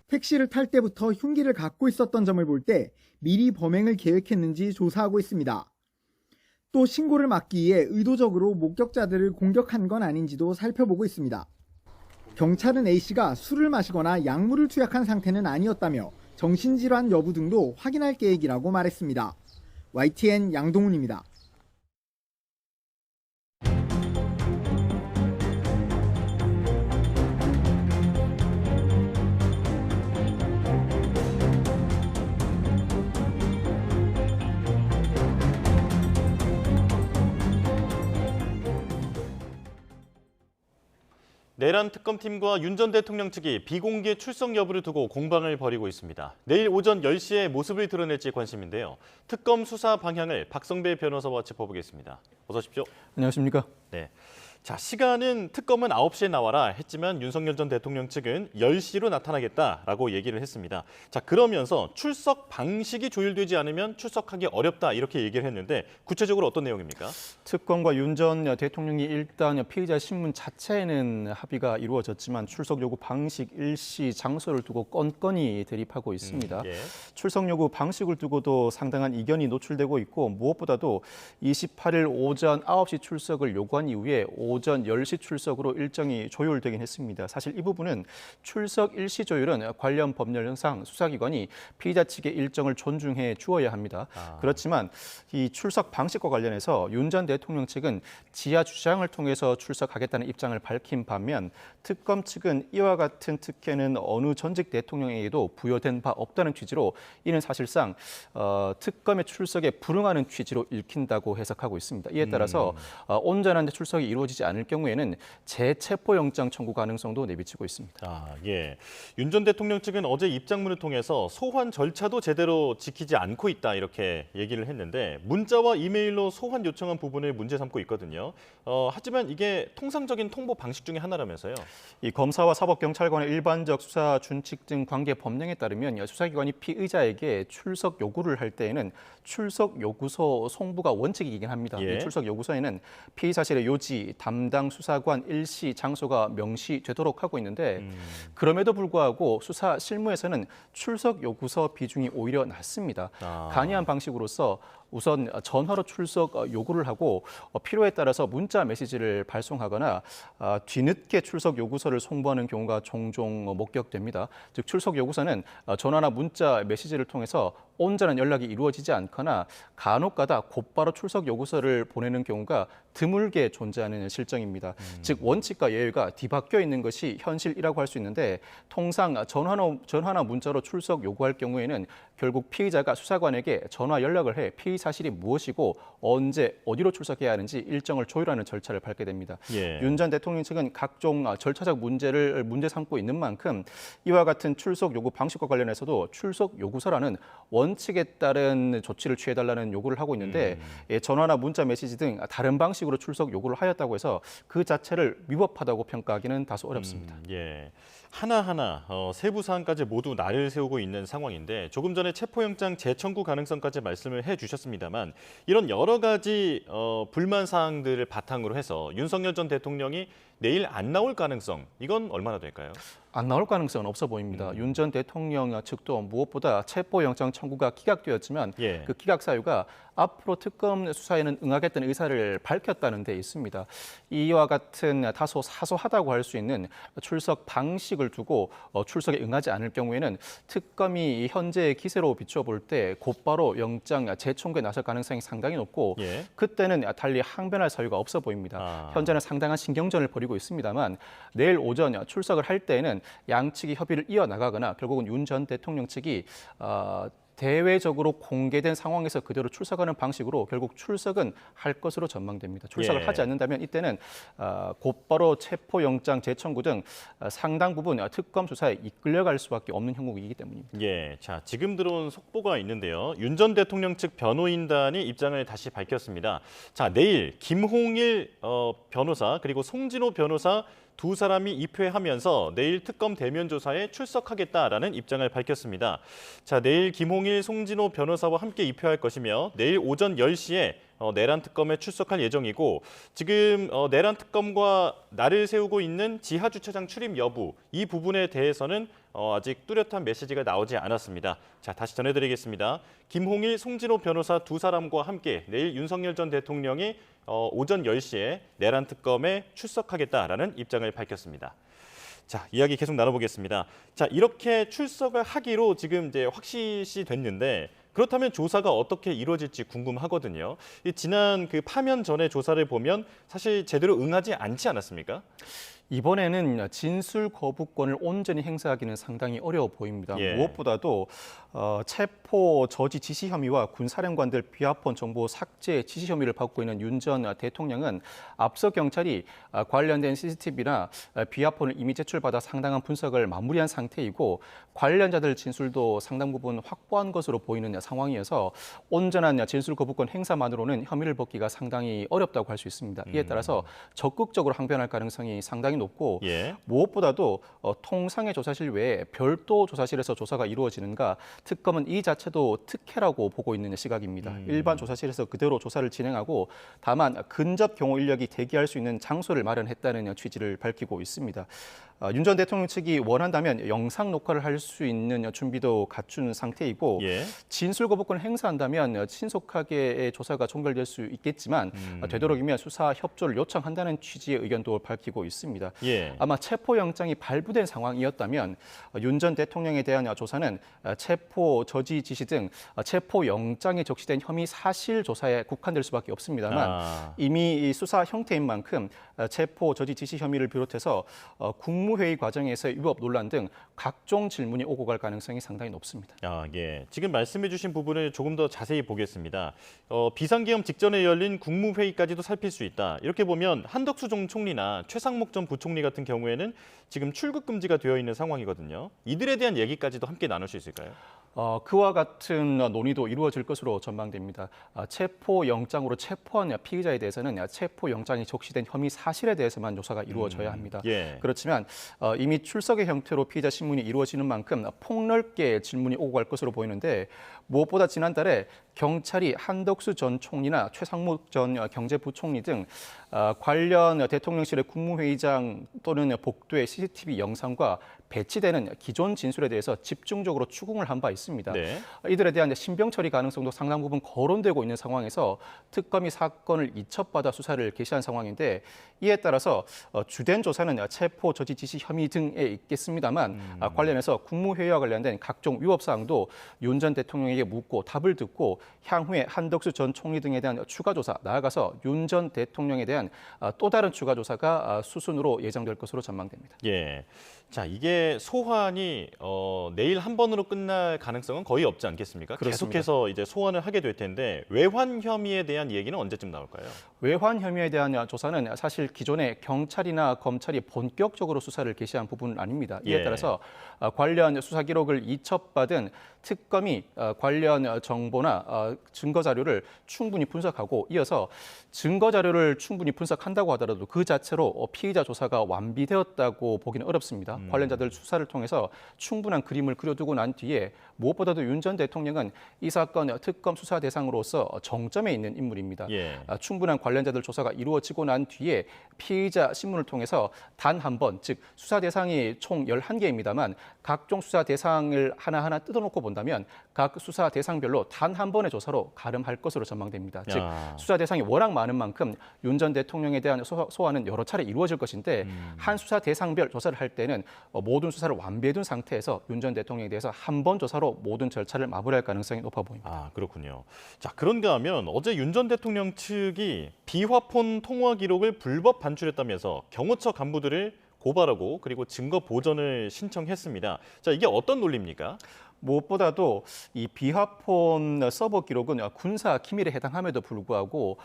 택시를 탈 때부터 흉기를 갖고 있었던 점을 볼 때 미리 범행을 계획했는지 조사하고 있습니다. 또 신고를 막기 위해 의도적으로 목격자들을 공격한 건 아닌지도 살펴보고 있습니다. 경찰은 A씨가 술을 마시거나 약물을 투약한 상태는 아니었다며 정신질환 여부 등도 확인할 계획이라고 말했습니다. YTN 양동훈입니다. 내란 특검팀과 윤 전 대통령 측이 비공개 출석 여부를 두고 공방을 벌이고 있습니다. 내일 오전 10시에 모습을 드러낼지 관심인데요. 특검 수사 방향을 박성배 변호사와 짚어보겠습니다. 어서 오십시오. 안녕하십니까? 네. 자, 시간은 특검은 9시에 나와라 했지만 윤석열 전 대통령 측은 10시로 나타나겠다라고 얘기를 했습니다. 자, 그러면서 출석 방식이 조율되지 않으면 출석하기 어렵다 이렇게 얘기를 했는데 구체적으로 어떤 내용입니까? 특검과 윤 전 대통령이 일단 피의자 신문 자체에는 합의가 이루어졌지만 출석 요구 방식, 일시, 장소를 두고 건건히 대립하고 있습니다. 예. 출석 요구 방식을 두고도 상당한 이견이 노출되고 있고 무엇보다도 28일 오전 9시 출석을 요구한 이후에 오전 10시 출석으로 일정이 조율되긴 했습니다. 사실 이 부분은 출석 일시 조율은 관련 법률상 수사기관이 피의자 측의 일정을 존중해 주어야 합니다. 그렇지만 이 출석 방식과 관련해서 윤 전 대통령 측은 지하 주차장을 통해서 출석하겠다는 입장을 밝힌 반면 특검 측은 이와 같은 특혜는 어느 전직 대통령에게도 부여된 바 없다는 취지로 이는 사실상 특검의 출석에 불응하는 취지로 읽힌다고 해석하고 있습니다. 이에 따라서 온전한 출석이 이루어지지 않을 경우에는 재체포영장 청구 가능성도 내비치고 있습니다. 예. 윤 전 대통령 측은 어제 입장문을 통해서 소환 절차도 제대로 지키지 않고 있다 이렇게 얘기를 했는데 문자와 이메일로 소환 요청한 부분을 문제 삼고 있거든요. 하지만 이게 통상적인 통보 방식 중에 하나라면서요. 이 검사와 사법경찰관의 일반적 수사 준칙 등 관계 법령에 따르면 수사기관이 피의자에게 출석 요구를 할 때에는 출석 요구서 송부가 원칙이긴 합니다. 예. 이 출석 요구서에는 피의 사실의 요지, 담당 수사관, 일시, 장소가 명시되도록 하고 있는데 그럼에도 불구하고 수사 실무에서는 출석 요구서 비중이 오히려 낮습니다. 간이한 방식으로서 우선 전화로 출석 요구를 하고 필요에 따라서 문자 메시지를 발송하거나 뒤늦게 출석 요구서를 송부하는 경우가 종종 목격됩니다. 즉 출석 요구서는 전화나 문자 메시지를 통해서 온전한 연락이 이루어지지 않거나 간혹가다 곧바로 출석 요구서를 보내는 경우가 드물게 존재하는 실정입니다. 즉 원칙과 예외가 뒤바뀌어 있는 것이 현실이라고 할 수 있는데 통상 전화나 문자로 출석 요구할 경우에는 결국 피의자가 수사관에게 전화 연락을 해 피의 사실이 무엇이고 언제 어디로 출석해야 하는지 일정을 조율하는 절차를 밟게 됩니다. 예. 윤 전 대통령 측은 각종 절차적 문제를 문제 삼고 있는 만큼 이와 같은 출석 요구 방식과 관련해서도 출석 요구서라는 원칙에 따른 조치를 취해달라는 요구를 하고 있는데 전화나 문자 메시지 등 다른 방식으로 출석 요구를 하였다고 해서 그 자체를 위법하다고 평가하기는 다소 어렵습니다. 예. 하나하나 세부 사항까지 모두 날을 세우고 있는 상황인데 조금 전에 체포영장 재청구 가능성까지 말씀을 해주셨습니다만 이런 여러 가지 불만 사항들을 바탕으로 해서 윤석열 전 대통령이 내일 안 나올 가능성 이건 얼마나 될까요? 안 나올 가능성은 없어 보입니다. 윤 전 대통령 측도 무엇보다 체포영장 청구가 기각되었지만 예. 그 기각 사유가 앞으로 특검 수사에는 응하겠다는 의사를 밝혔다는 데 있습니다. 이와 같은 다소 사소하다고 할 수 있는 출석 방식을 두고 출석에 응하지 않을 경우에는 특검이 현재의 기세로 비춰볼 때 곧바로 영장 재청구에 나설 가능성이 상당히 높고 예. 그때는 달리 항변할 사유가 없어 보입니다. 현재는 상당한 신경전을 벌이고 있습니다만 내일 오전 출석을 할 때에는 양측이 협의를 이어나가거나 결국은 윤 전 대통령 측이 대외적으로 공개된 상황에서 그대로 출석하는 방식으로 결국 출석은 할 것으로 전망됩니다. 출석을 예. 하지 않는다면 이때는 곧바로 체포영장 재청구 등 상당 부분 특검 수사에 이끌려갈 수밖에 없는 형국이기 때문입니다. 예, 자 지금 들어온 속보가 있는데요. 윤 전 대통령 측 변호인단이 입장을 다시 밝혔습니다. 자 내일 김홍일 변호사 그리고 송진호 변호사 두 사람이 입회하면서 내일 특검 대면 조사에 출석하겠다라는 입장을 밝혔습니다. 자, 내일 김홍일, 송진호 변호사와 함께 입회할 것이며 내일 오전 10시에 내란 특검에 출석할 예정이고 지금 내란 특검과 날을 세우고 있는 지하 주차장 출입 여부 이 부분에 대해서는 아직 뚜렷한 메시지가 나오지 않았습니다. 자, 다시 전해드리겠습니다. 김홍일, 송진호 변호사 두 사람과 함께 내일 윤석열 전 대통령이 오전 10시에 내란 특검에 출석하겠다라는 입장을 밝혔습니다. 자, 이야기 계속 나눠보겠습니다. 자, 이렇게 출석을 하기로 지금 이제 확실시 됐는데 그렇다면 조사가 어떻게 이루어질지 궁금하거든요. 지난 그 파면 전에 조사를 보면 사실 제대로 응하지 않지 않았습니까? 이번에는 진술 거부권을 온전히 행사하기는 상당히 어려워 보입니다. 예. 무엇보다도 체포 저지 지시 혐의와 군사령관들 비하폰 정보 삭제 지시 혐의를 받고 있는 윤 전 대통령은 앞서 경찰이 관련된 CCTV나 비하폰을 이미 제출받아 상당한 분석을 마무리한 상태이고 관련자들 진술도 상당 부분 확보한 것으로 보이는 상황이어서 온전한 진술 거부권 행사만으로는 혐의를 벗기가 상당히 어렵다고 할 수 있습니다. 이에 따라서 적극적으로 항변할 가능성이 상당히 높고 예. 무엇보다도 통상의 조사실 외에 별도 조사실에서 조사가 이루어지는가 특검은 이 자체도 특혜라고 보고 있는 시각입니다. 일반 조사실에서 그대로 조사를 진행하고 다만 근접 경호 인력이 대기할 수 있는 장소를 마련했다는 취지를 밝히고 있습니다. 윤 전 대통령 측이 원한다면 영상 녹화를 할 수 있는 준비도 갖춘 상태이고 예. 진술 거부권을 행사한다면 신속하게 조사가 종결될 수 있겠지만 되도록이면 수사 협조를 요청한다는 취지의 의견도 밝히고 있습니다. 예. 아마 체포영장이 발부된 상황이었다면 윤 전 대통령에 대한 조사는 체포 저지 지시 등 체포영장에 적시된 혐의 사실 조사에 국한될 수밖에 없습니다만 이미 이 수사 형태인 만큼 체포 저지 지시 혐의를 비롯해서 국무회의 과정에서의 위법 논란 등 각종 질문이 오고 갈 가능성이 상당히 높습니다. 예. 지금 말씀해 주신 부분을 조금 더 자세히 보겠습니다. 비상계엄 직전에 열린 국무회의까지도 살필 수 있다. 이렇게 보면 한덕수 전 총리나 최상목 전 부총리 같은 경우에는 지금 출국 금지가 되어 있는 상황이거든요. 이들에 대한 얘기까지도 함께 나눌 수 있을까요? 그와 같은 논의도 이루어질 것으로 전망됩니다. 체포영장으로 체포한 피의자에 대해서는 체포영장이 적시된 혐의 사실에 대해서만 조사가 이루어져야 합니다. 예. 그렇지만 이미 출석의 형태로 피의자 신문이 이루어지는 만큼 폭넓게 질문이 오고 갈 것으로 보이는데 무엇보다 지난달에 경찰이 한덕수 전 총리나 최상목 전 경제부총리 등 관련 대통령실의 국무회의장 또는 복도의 CCTV 영상과 배치되는 기존 진술에 대해서 집중적으로 추궁을 한 바 있습니다. 네. 이들에 대한 신병 처리 가능성도 상당 부분 거론되고 있는 상황에서 특검이 사건을 이첩받아 수사를 개시한 상황인데 이에 따라서 주된 조사는 체포 저지 지시 혐의 등에 있겠습니다만 관련해서 국무회의와 관련된 각종 위법 사항도 윤 전 대통령에게 묻고 답을 듣고 향후에 한덕수 전 총리 등에 대한 추가 조사 나아가서 윤 전 대통령에 대한 또 다른 추가 조사가 수순으로 예정될 것으로 전망됩니다. 예. 자, 이게 이제 소환이 내일 한 번으로 끝날 가능성은 거의 없지 않겠습니까? 그렇습니다. 계속해서 이제 소환을 하게 될 텐데 외환 혐의에 대한 얘기는 언제쯤 나올까요? 외환 혐의에 대한 조사는 사실 기존에 경찰이나 검찰이 본격적으로 수사를 개시한 부분은 아닙니다. 이에 예. 따라서 관련 수사 기록을 이첩받은 특검이 관련 정보나 증거 자료를 충분히 분석하고 이어서 증거 자료를 충분히 분석한다고 하더라도 그 자체로 피의자 조사가 완비되었다고 보기는 어렵습니다. 관련자들 수사를 통해서 충분한 그림을 그려두고 난 뒤에 무엇보다도 윤 전 대통령은 이 사건 특검 수사 대상으로서 정점에 있는 인물입니다. 예. 충분한 관련자들 조사가 이루어지고 난 뒤에 피의자 신문을 통해서 단 한 번, 즉 수사 대상이 총 11개입니다만 각종 수사 대상을 하나하나 뜯어놓고 본다면 각 수사 대상별로 단 한 번의 조사로 가름할 것으로 전망됩니다. 즉 수사 대상이 워낙 많은 만큼 윤 전 대통령에 대한 소환은 여러 차례 이루어질 것인데 한 수사 대상별 조사를 할 때는 모든 수사를 완비해둔 상태에서 윤 전 대통령에 대해서 한 번 조사로 모든 절차를 마무리할 가능성이 높아 보입니다. 아, 그렇군요. 자, 그런가 하면 어제 윤 전 대통령 측이 비화폰 통화 기록을 불법 반출했다면서 경호처 간부들을 고발하고 그리고 증거 보전을 신청했습니다. 자, 이게 어떤 논리입니까? 무엇보다도 이 비화폰 서버 기록은 군사 기밀에 해당함에도 불구하고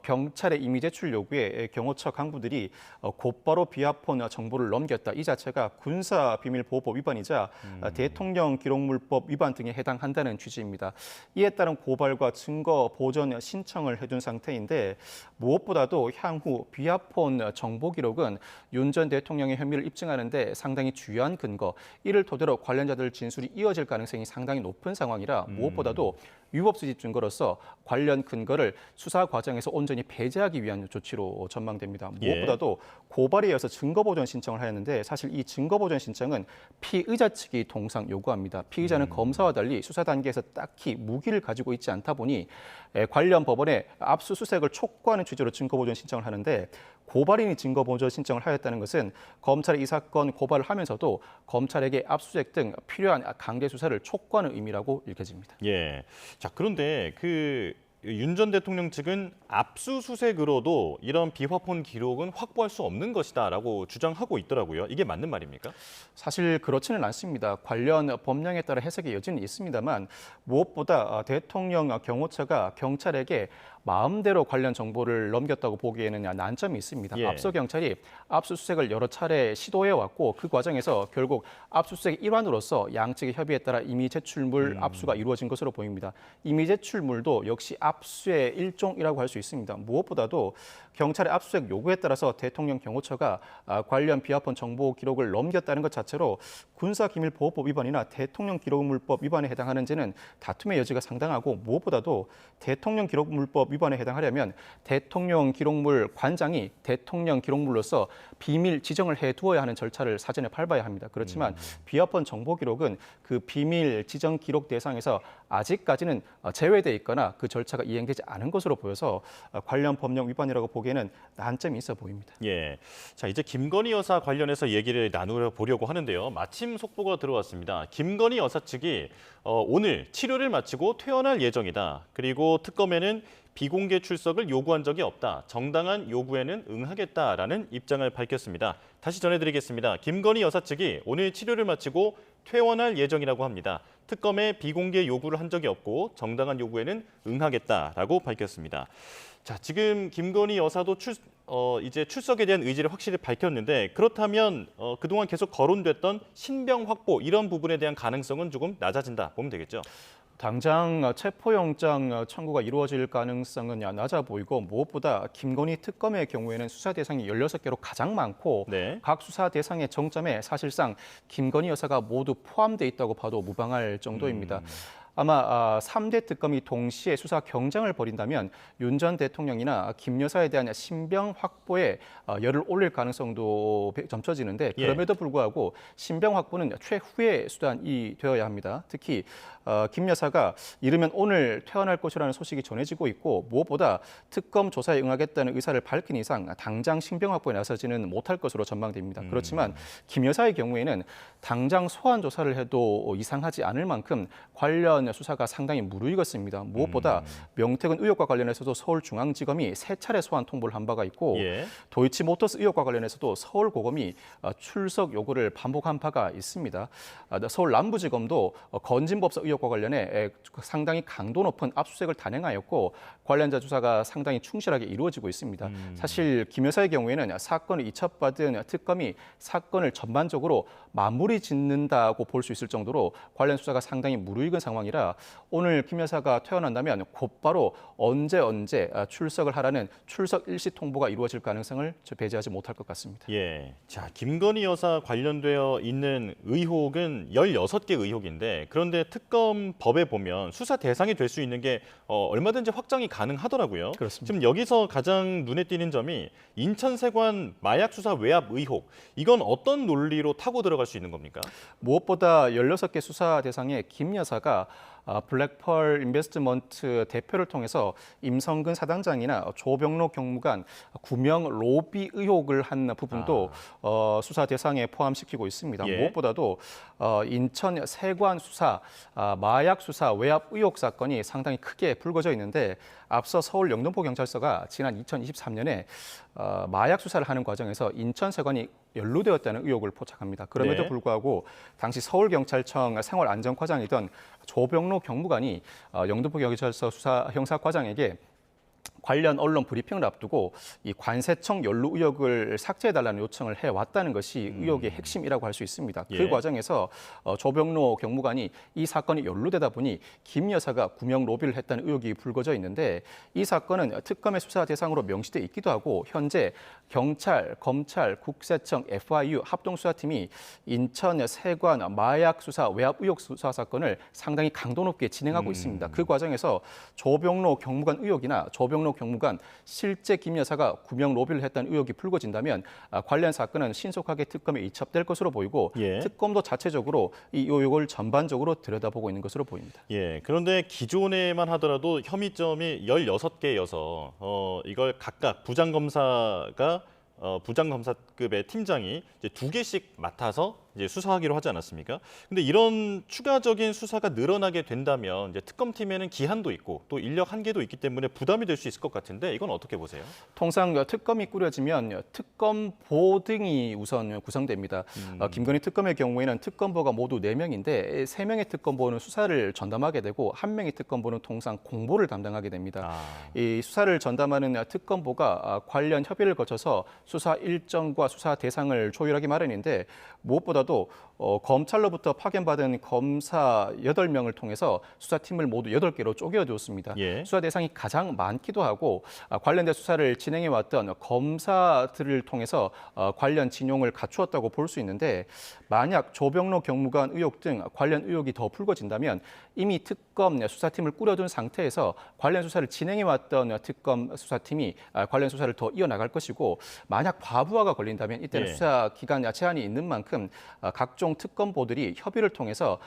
경찰의 임의 제출 요구에 경호처 간부들이 곧바로 비화폰 정보를 넘겼다. 이 자체가 군사비밀보호법 위반이자 대통령 기록물법 위반 등에 해당한다는 취지입니다. 이에 따른 고발과 증거 보전 신청을 해둔 상태인데 무엇보다도 향후 비화폰 정보 기록은 윤 전 대통령의 혐의를 입증하는 데 상당히 중요한 근거, 이를 토대로 관련자들 진술이 이어질 가능성이 상당히 높은 상황이라 무엇보다도 위법 수집 증거로서 관련 근거를 수사 과정에서 온전히 배제하기 위한 조치로 전망됩니다. 무엇보다도 고발에 이어서 증거보전 신청을 하였는데 사실 이 증거보전 신청은 피의자 측이 통상 요구합니다. 피의자는 검사와 달리 수사 단계에서 딱히 무기를 가지고 있지 않다 보니 관련 법원에 압수수색을 촉구하는 취지로 증거보전 신청을 하는데 고발인이 증거보전 신청을 하였다는 것은 검찰이 이 사건 고발을 하면서도 검찰에게 압수수색 등 필요한 강제 수사를 촉구하는 의미라고 읽혀집니다. 예. 자, 그런데 윤 전 대통령 측은 압수수색으로도 이런 비화폰 기록은 확보할 수 없는 것이다라고 주장하고 있더라고요. 이게 맞는 말입니까? 사실 그렇지는 않습니다. 관련 법령에 따라 해석의 여지는 있습니다만 무엇보다 대통령 경호처가 경찰에게 마음대로 관련 정보를 넘겼다고 보기에는 난점이 있습니다. 예. 앞서 경찰이 압수수색을 여러 차례 시도해왔고 그 과정에서 결국 압수수색 일환으로서 양측의 협의에 따라 임의 제출물 압수가 이루어진 것으로 보입니다. 임의 제출물도 역시 압수의 일종이라고 할 수 있습니다. 무엇보다도 경찰의 압수수색 요구에 따라서 대통령 경호처가 관련 비화폰 정보 기록을 넘겼다는 것 자체로 군사기밀보호법 위반이나 대통령 기록물법 위반에 해당하는지는 다툼의 여지가 상당하고 무엇보다도 대통령 기록물법 위반에 해당하려면 대통령 기록물 관장이 대통령 기록물로서 비밀 지정을 해두어야 하는 절차를 사전에 밟아야 합니다. 그렇지만 비화폰 정보 기록은 그 비밀 지정 기록 대상에서 아직까지는 제외돼 있거나 그 절차가 이행되지 않은 것으로 보여서 관련 법령 위반이라고 보기에는 난점이 있어 보입니다. 예. 자, 이제 김건희 여사 관련해서 얘기를 나누려고 하는데요. 마침 속보가 들어왔습니다. 김건희 여사 측이 오늘 치료를 마치고 퇴원할 예정이다. 그리고 특검에는 비공개 출석을 요구한 적이 없다. 정당한 요구에는 응하겠다라는 입장을 밝혔습니다. 다시 전해드리겠습니다. 김건희 여사 측이 오늘 치료를 마치고 퇴원할 예정이라고 합니다. 특검에 비공개 요구를 한 적이 없고 정당한 요구에는 응하겠다라고 밝혔습니다. 자, 지금 김건희 여사도 이제 출석에 대한 의지를 확실히 밝혔는데 그렇다면 그동안 계속 거론됐던 신병 확보 이런 부분에 대한 가능성은 조금 낮아진다 보면 되겠죠? 당장 체포영장 청구가 이루어질 가능성은 낮아 보이고 무엇보다 김건희 특검의 경우에는 수사 대상이 16개로 가장 많고 각 수사 대상의 정점에 사실상 김건희 여사가 모두 포함돼 있다고 봐도 무방할 정도입니다. 아마 3대 특검이 동시에 수사 경쟁을 벌인다면 윤 전 대통령이나 김 여사에 대한 신병 확보에 열을 올릴 가능성도 점쳐지는데 그럼에도 불구하고 신병 확보는 최후의 수단이 되어야 합니다. 특히 김 여사가 이르면 오늘 퇴원할 것이라는 소식이 전해지고 있고 무엇보다 특검 조사에 응하겠다는 의사를 밝힌 이상 당장 신병 확보에 나서지는 못할 것으로 전망됩니다. 그렇지만 김 여사의 경우에는 당장 소환 조사를 해도 이상하지 않을 만큼 관련 관련 수사가 상당히 무르익었습니다. 무엇보다 명태균 의혹과 관련해서도 서울중앙지검이 3차례 소환 통보를 한 바가 있고 도이치모터스 의혹과 관련해서도 서울고검이 출석 요구를 반복한 바가 있습니다. 서울 남부지검도 건진법사 의혹과 관련해 상당히 강도 높은 압수수색을 단행하였고 관련자 조사가 상당히 충실하게 이루어지고 있습니다. 사실 김 여사의 경우에는 사건을 이첩받은 특검이 사건을 전반적으로 마무리 짓는다고 볼 수 있을 정도로 관련 수사가 상당히 무르익은 상황이라 오늘 김 여사가 퇴원한다면 곧바로 언제 출석을 하라는 출석 일시 통보가 이루어질 가능성을 배제하지 못할 것 같습니다. 예. 자, 김건희 여사 관련되어 있는 의혹은 16개 의혹인데 그런데 특검 법에 보면 수사 대상이 될 수 있는 게 얼마든지 확장이 가능하더라고요. 그렇습니다. 지금 여기서 가장 눈에 띄는 점이 인천세관 마약 수사 외압 의혹. 이건 어떤 논리로 타고 들어갈 수 있는 겁니까? 무엇보다 16개 수사 대상에 김 여사가 블랙펄 인베스트먼트 대표를 통해서 임성근 사단장이나 조병록 경무관 구명 로비 의혹을 한 부분도 수사 대상에 포함시키고 있습니다. 무엇보다도 인천 세관 수사, 마약 수사 외압 의혹 사건이 상당히 크게 불거져 있는데 앞서 서울 영등포경찰서가 지난 2023년에 마약 수사를 하는 과정에서 인천 세관이 연루되었다는 의혹을 포착합니다. 그럼에도 불구하고 당시 서울경찰청 생활안전과장이던 조병록 경무관이 영등포경찰서 수사 형사과장에게 관련 언론 브리핑을 앞두고 이 관세청 연루 의혹을 삭제해달라는 요청을 해왔다는 것이 의혹의 핵심이라고 할 수 있습니다. 그 과정에서 조병로 경무관이 이 사건이 연루되다 보니 김 여사가 구명 로비를 했다는 의혹이 불거져 있는데 이 사건은 특검의 수사 대상으로 명시돼 있기도 하고 현재 경찰, 검찰, 국세청, FIU 합동수사팀이 인천 세관 마약 수사 외압 의혹 수사 사건을 상당히 강도 높게 진행하고 있습니다. 그 과정에서 조병로 경무관 의혹이나 조병로 경무관 실제 김 여사가 구명 로비를 했다는 의혹이 불거진다면 관련 사건은 신속하게 특검에 이첩될 것으로 보이고 특검도 자체적으로 이 의혹을 전반적으로 들여다보고 있는 것으로 보입니다. 예, 그런데 기존에만 하더라도 혐의점이 16개여서 이걸 각각 부장검사가 부장검사급의 팀장이 이제 2개씩 맡아서 이제 수사하기로 하지 않았습니까? 근데 이런 추가적인 수사가 늘어나게 된다면 이제 특검팀에는 기한도 있고 또 인력 한계도 있기 때문에 부담이 될 수 있을 것 같은데 이건 어떻게 보세요? 통상 특검이 꾸려지면 특검 보등이 우선 구성됩니다. 김건희 특검의 경우에는 특검보가 모두 4명인데 3명의 특검보는 수사를 전담하게 되고 1명의 특검보는 통상 공보를 담당하게 됩니다. 이 수사를 전담하는 특검보가 관련 협의를 거쳐서 수사 일정과 수사 대상을 조율하기 마련인데 무엇보다도 검찰로부터 파견받은 검사 8명을 통해서 수사팀을 모두 8개로 쪼개어두었습니다. 수사 대상이 가장 많기도 하고 관련된 수사를 진행해왔던 검사들을 통해서 관련 진용을 갖추었다고 볼 수 있는데 만약 조병로 경무관 의혹 등 관련 의혹이 더 불거진다면 이미 특검 수사팀을 꾸려둔 상태에서 관련 수사를 진행해왔던 특검 수사팀이 관련 수사를 더 이어나갈 것이고 만약 과부하가 걸린다면 이때는 수사 기간 제한이 있는 만큼 각종 특검보들이 협의를 통해서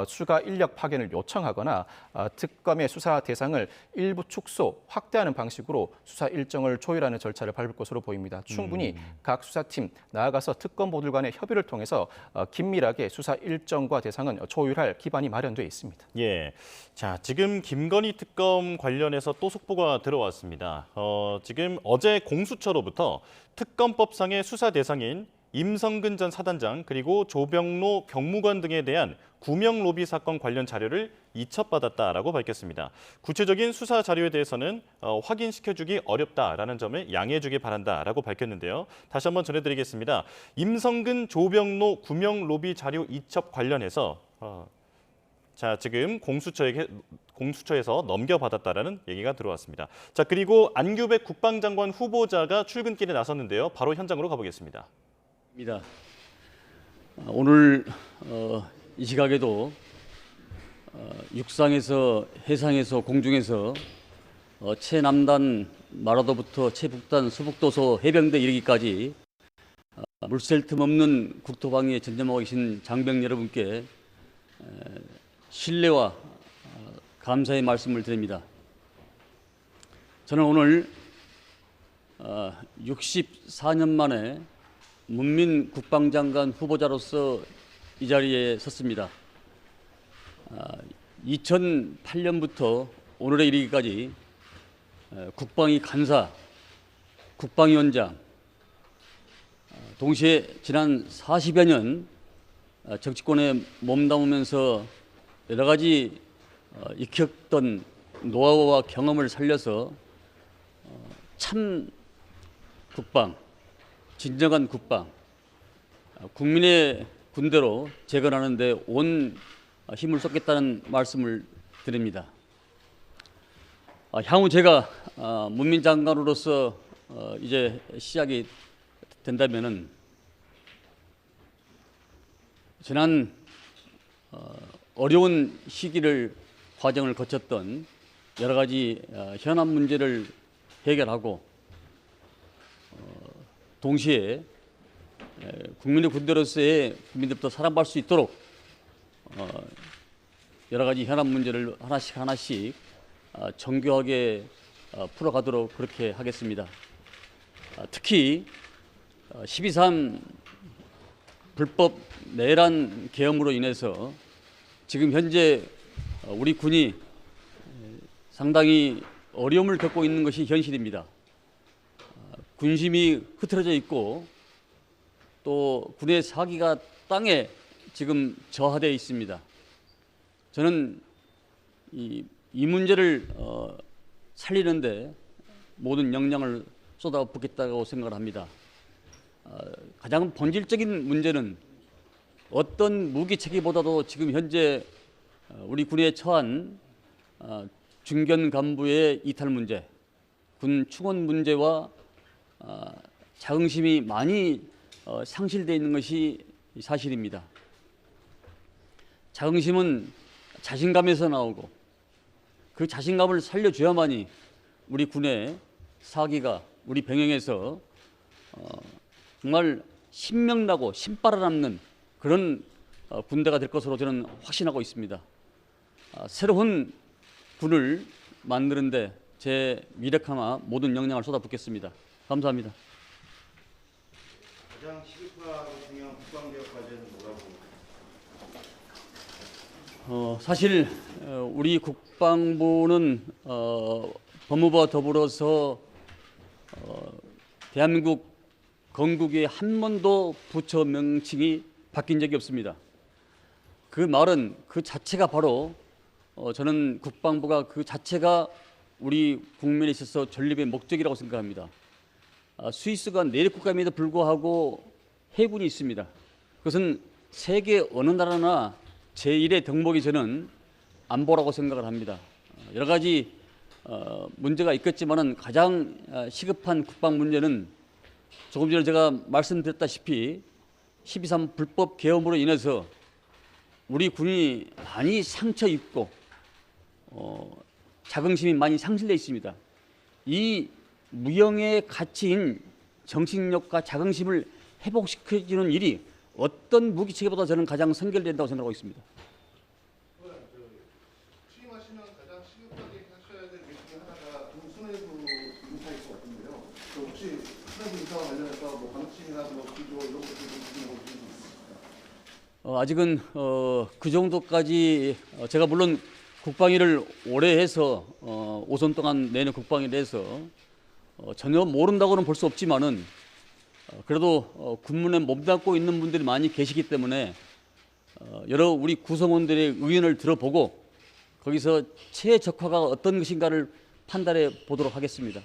추가 인력 파견을 요청하거나 특검의 수사 대상을 일부 축소, 확대하는 방식으로 수사 일정을 조율하는 절차를 밟을 것으로 보입니다. 충분히 각 수사팀, 나아가서 특검보들 간의 협의를 통해서 긴밀하게 수사 일정과 대상은 조율할 기반이 마련돼 있습니다. 예, 자 지금 김건희 특검 관련해서 또 속보가 들어왔습니다. 지금 어제 공수처로부터 특검법상의 수사 대상인 임성근 전 사단장 그리고 조병로 경무관 등에 대한 구명 로비 사건 관련 자료를 이첩받았다라고 밝혔습니다. 구체적인 수사 자료에 대해서는 확인시켜주기 어렵다라는 점을 양해해주기 바란다라고 밝혔는데요. 다시 한번 전해드리겠습니다. 임성근, 조병로 구명 로비 자료 이첩 관련해서 자 지금 공수처에서 넘겨받았다라는 얘기가 들어왔습니다. 자 그리고 안규백 국방장관 후보자가 출근길에 나섰는데요. 바로 현장으로 가보겠습니다. 오늘 이 시각에도 육상에서 해상에서 공중에서 최남단 마라도부터 최북단 서북도서 해병대 이르기까지 물샐 틈 없는 국토방위에 전념하고 계신 장병 여러분께 신뢰와 감사의 말씀을 드립니다. 저는 오늘 64년 만에 문민 국방장관 후보자로서 이 자리에 섰습니다. 2008년부터 오늘에 이르기까지 국방위 간사, 국방위원장, 동시에 지난 40여 년 정치권에 몸담으면서 여러 가지 익혔던 노하우와 경험을 살려서 참 국방, 진정한 국방, 국민의 군대로 재건하는 데 온 힘을 쏟겠다는 말씀을 드립니다. 향후 제가 문민장관으로서 이제 시작이 된다면은 지난 어려운 시기를 과정을 거쳤던 여러 가지 현안 문제를 해결하고 동시에 국민의 군대로서의 국민들부터 사랑받을 수 있도록 여러 가지 현안 문제를 하나씩 정교하게 풀어가도록 그렇게 하겠습니다. 특히 12.3 불법 내란 계엄으로 인해서 지금 현재 우리 군이 상당히 어려움을 겪고 있는 것이 현실입니다. 군심이 흐트러져 있고 또 군의 사기가 땅에 지금 저하되어 있습니다. 저는 이 문제를 살리는데 모든 역량을 쏟아붓겠다고 생각을 합니다. 가장 본질적인 문제는 어떤 무기체계보다도 지금 현재 우리 군에 처한 중견 간부의 이탈 문제, 군 충원 문제와 자긍심이 많이 상실되어 있는 것이 사실입니다. 자긍심은 자신감에서 나오고 그 자신감을 살려줘야만이 우리 군의 사기가 우리 병영에서 정말 신명나고 신바라 남는 그런 군대가 될 것으로 저는 확신하고 있습니다. 새로운 군을 만드는데 제 미력하나 모든 역량을 쏟아붓겠습니다. 감사합니다. 가장 시급하고 중요한 국방개혁 과제는 뭐라고? 사실 우리 국방부는 법무부와 더불어서 대한민국 건국에 한 번도 부처 명칭이 바뀐 적이 없습니다. 그 말은 그 자체가 바로 저는 국방부가 그 자체가 우리 국민에 있어서 전립의 목적이라고 생각합니다. 스위스가 내륙 국가임에도 불구하고 해군이 있습니다. 그것은 세계 어느 나라나 제1의 덕목이 저는 안보라고 생각을 합니다. 여러 가지 문제가 있겠지만은 가장 시급한 국방 문제는 조금 전에 제가 말씀드렸다시피 12.3 불법 계엄으로 인해서 우리 군이 많이 상처 입고 자긍심이 많이 상실되어 있습니다. 이 무형의 가치인 정신력과 자긍심을 회복시켜주는 일이 어떤 무기체계보다 저는 가장 선결된다고 생각하고 있습니다. 취임하시면 가장 시급하게 하셔야 될 일 중에 하나가 군 수뇌부 인사일 것 같은데요. 혹시 수뇌부 인사와 관련해서 뭐 방침이나 뭐 기조 이런 것들 좀 있습니까? 아직은 그 정도까지 제가 물론 국방위를 오래 해서 5선 동안 내년 국방위를 해서 전혀 모른다고는 볼 수 없지만은 그래도 군문에 몸담고 있는 분들이 많이 계시기 때문에 여러 우리 구성원들의 의견을 들어보고 거기서 최적화가 어떤 것인가를 판단해 보도록 하겠습니다.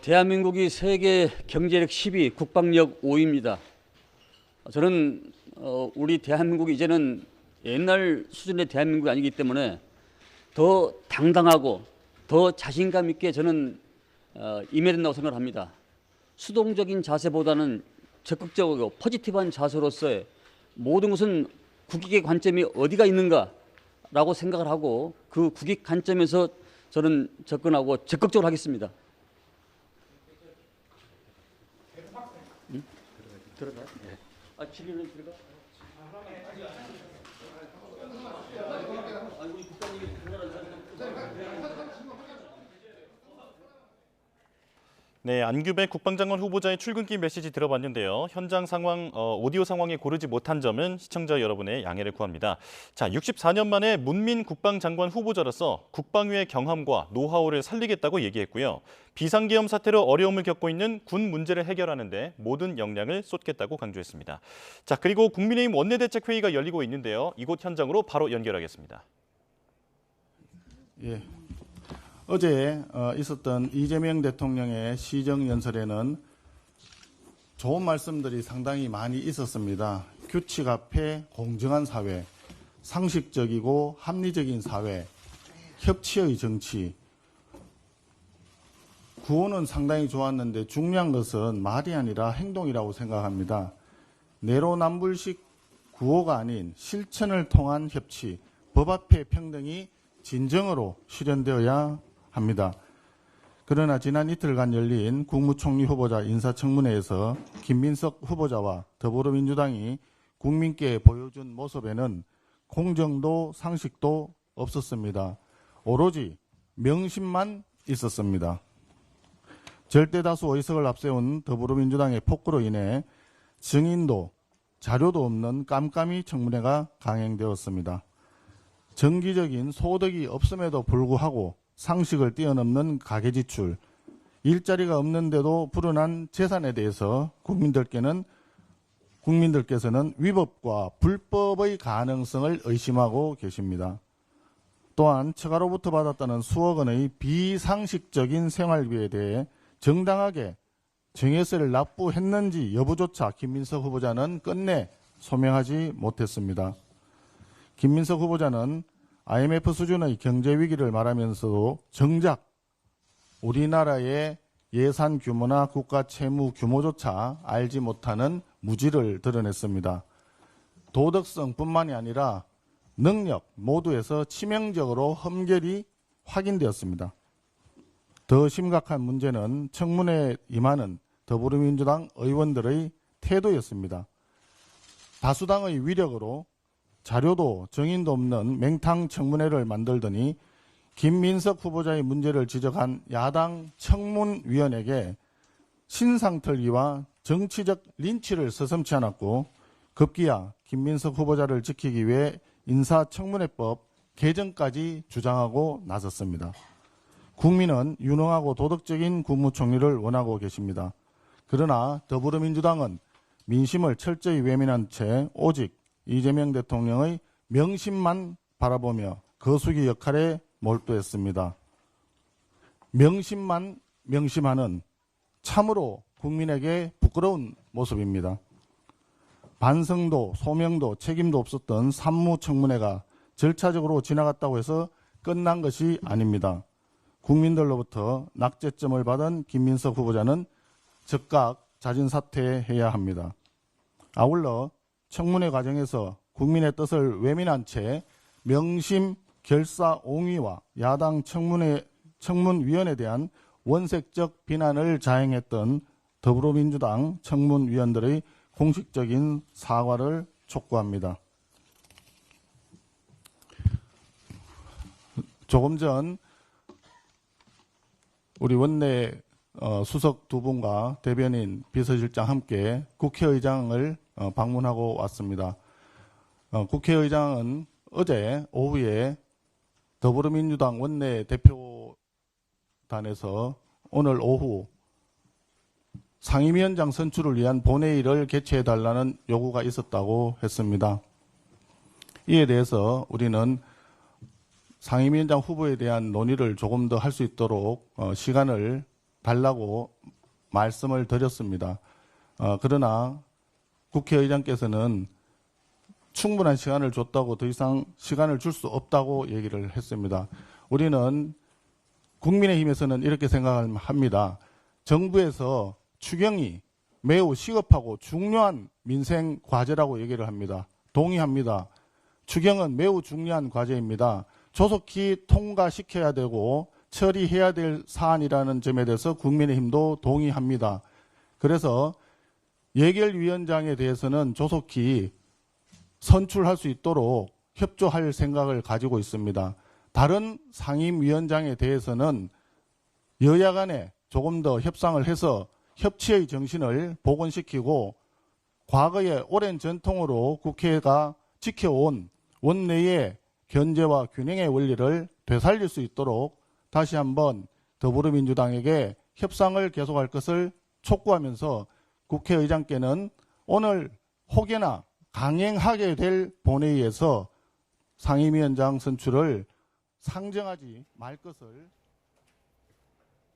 대한민국이 세계 경제력 10위, 국방력 5위입니다. 저는 우리 대한민국이 이제는 옛날 수준의 대한민국이 아니기 때문에 더 당당하고 더 자신감 있게 저는 임해야 된다고 생각합니다. 수동적인 자세보다는 적극적이고 포지티브한 자세로서의 모든 것은 국익의 관점이 어디가 있는가라고 생각을 하고 그 국익 관점에서 저는 접근하고 적극적으로 하겠습니다. 들어가? 네. 질의는 들어가? 네, 안규백 국방장관 후보자의 출근길 메시지 들어봤는데요. 현장 상황, 오디오 상황에 고르지 못한 점은 시청자 여러분의 양해를 구합니다. 자, 64년 만에 문민 국방장관 후보자로서 국방위의 경험과 노하우를 살리겠다고 얘기했고요. 비상계엄 사태로 어려움을 겪고 있는 군 문제를 해결하는 데 모든 역량을 쏟겠다고 강조했습니다. 자, 그리고 국민의힘 원내대책회의가 열리고 있는데요. 이곳 현장으로 바로 연결하겠습니다. 예. 어제 있었던 이재명 대통령의 시정연설에는 좋은 말씀들이 상당히 많이 있었습니다. 규칙 앞에 공정한 사회, 상식적이고 합리적인 사회, 협치의 정치. 구호는 상당히 좋았는데 중요한 것은 말이 아니라 행동이라고 생각합니다. 내로남불식 구호가 아닌 실천을 통한 협치, 법 앞에 평등이 진정으로 실현되어야 합니다. 그러나 지난 이틀간 열린 국무총리 후보자 인사청문회에서 김민석 후보자와 더불어민주당이 국민께 보여준 모습에는 공정도 상식도 없었습니다. 오로지 명심만 있었습니다. 절대다수 의석을 앞세운 더불어민주당의 폭로로 인해 증인도 자료도 없는 깜깜이 청문회가 강행되었습니다. 정기적인 소득이 없음에도 불구하고 상식을 뛰어넘는 가계지출, 일자리가 없는데도 불어난 재산에 대해서 국민들께서는 위법과 불법의 가능성을 의심하고 계십니다. 또한 처가로부터 받았다는 수억 원의 비상식적인 생활비에 대해 정당하게 증여세를 납부했는지 여부조차 김민석 후보자는 끝내 소명하지 못했습니다. 김민석 후보자는 IMF 수준의 경제 위기를 말하면서도 정작 우리나라의 예산 규모나 국가 채무 규모조차 알지 못하는 무지를 드러냈습니다. 도덕성뿐만이 아니라 능력 모두에서 치명적으로 흠결이 확인되었습니다. 더 심각한 문제는 청문회에 임하는 더불어민주당 의원들의 태도였습니다. 다수당의 위력으로 자료도 정인도 없는 맹탕 청문회를 만들더니 김민석 후보자의 문제를 지적한 야당 청문위원에게 신상털기와 정치적 린치를 서슴지 않았고 급기야 김민석 후보자를 지키기 위해 인사청문회법 개정까지 주장하고 나섰습니다. 국민은 유능하고 도덕적인 국무총리를 원하고 계십니다. 그러나 더불어민주당은 민심을 철저히 외면한 채 오직 이재명 대통령의 명심만 바라보며 거수기 역할에 몰두했습니다. 명심만 명심하는 참으로 국민에게 부끄러운 모습입니다. 반성도 소명도 책임도 없었던 산무청문회가 절차적으로 지나갔다고 해서 끝난 것이 아닙니다. 국민들로부터 낙제점을 받은 김민석 후보자는 즉각 자진 사퇴해야 합니다. 아울러 청문회 과정에서 국민의 뜻을 외면한 채 명심 결사옹위와 야당 청문위원에 대한 원색적 비난을 자행했던 더불어민주당 청문위원들의 공식적인 사과를 촉구합니다. 조금 전 우리 원내 수석 두 분과 대변인, 비서실장 함께 국회의장을 방문하고 왔습니다. 국회의장은 어제 오후에 더불어민주당 원내 대표단에서 오늘 오후 상임위원장 선출을 위한 본회의를 개최해달라는 요구가 있었다고 했습니다. 이에 대해서 우리는 상임위원장 후보에 대한 논의를 조금 더 할 수 있도록 시간을 달라고 말씀을 드렸습니다. 그러나 국회의장께서는 충분한 시간을 줬다고 더 이상 시간을 줄 수 없다고 얘기를 했습니다. 우리는 국민의힘에서는 이렇게 생각합니다. 정부에서 추경이 매우 시급하고 중요한 민생 과제라고 얘기를 합니다. 동의합니다. 추경은 매우 중요한 과제입니다. 조속히 통과시켜야 되고 처리해야 될 사안이라는 점에 대해서 국민의힘도 동의합니다. 그래서 예결위원장에 대해서는 조속히 선출할 수 있도록 협조할 생각을 가지고 있습니다. 다른 상임위원장에 대해서는 여야 간에 조금 더 협상을 해서 협치의 정신을 복원시키고 과거의 오랜 전통으로 국회가 지켜온 원내의 견제와 균형의 원리를 되살릴 수 있도록 다시 한번 더불어민주당에게 협상을 계속할 것을 촉구하면서 국회의장께는 오늘 혹여나 강행하게 될 본회의에서 상임위원장 선출을 상정하지 말 것을.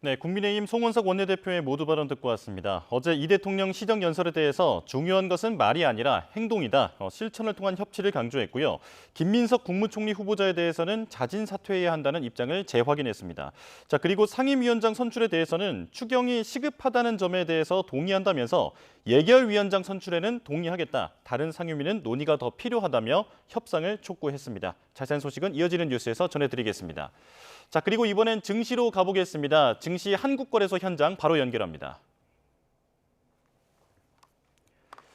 네, 국민의힘 송원석 원내대표의 모두 발언 듣고 왔습니다. 어제 이 대통령 시정연설에 대해서 중요한 것은 말이 아니라 행동이다. 실천을 통한 협치를 강조했고요. 김민석 국무총리 후보자에 대해서는 자진 사퇴해야 한다는 입장을 재확인했습니다. 자, 그리고 상임위원장 선출에 대해서는 추경이 시급하다는 점에 대해서 동의한다면서 예결위원장 선출에는 동의하겠다. 다른 상임위는 논의가 더 필요하다며 협상을 촉구했습니다. 자세한 소식은 이어지는 뉴스에서 전해드리겠습니다. 자, 그리고 이번엔 증시로 가보겠습니다. 증시 한국거래소 현장 바로 연결합니다.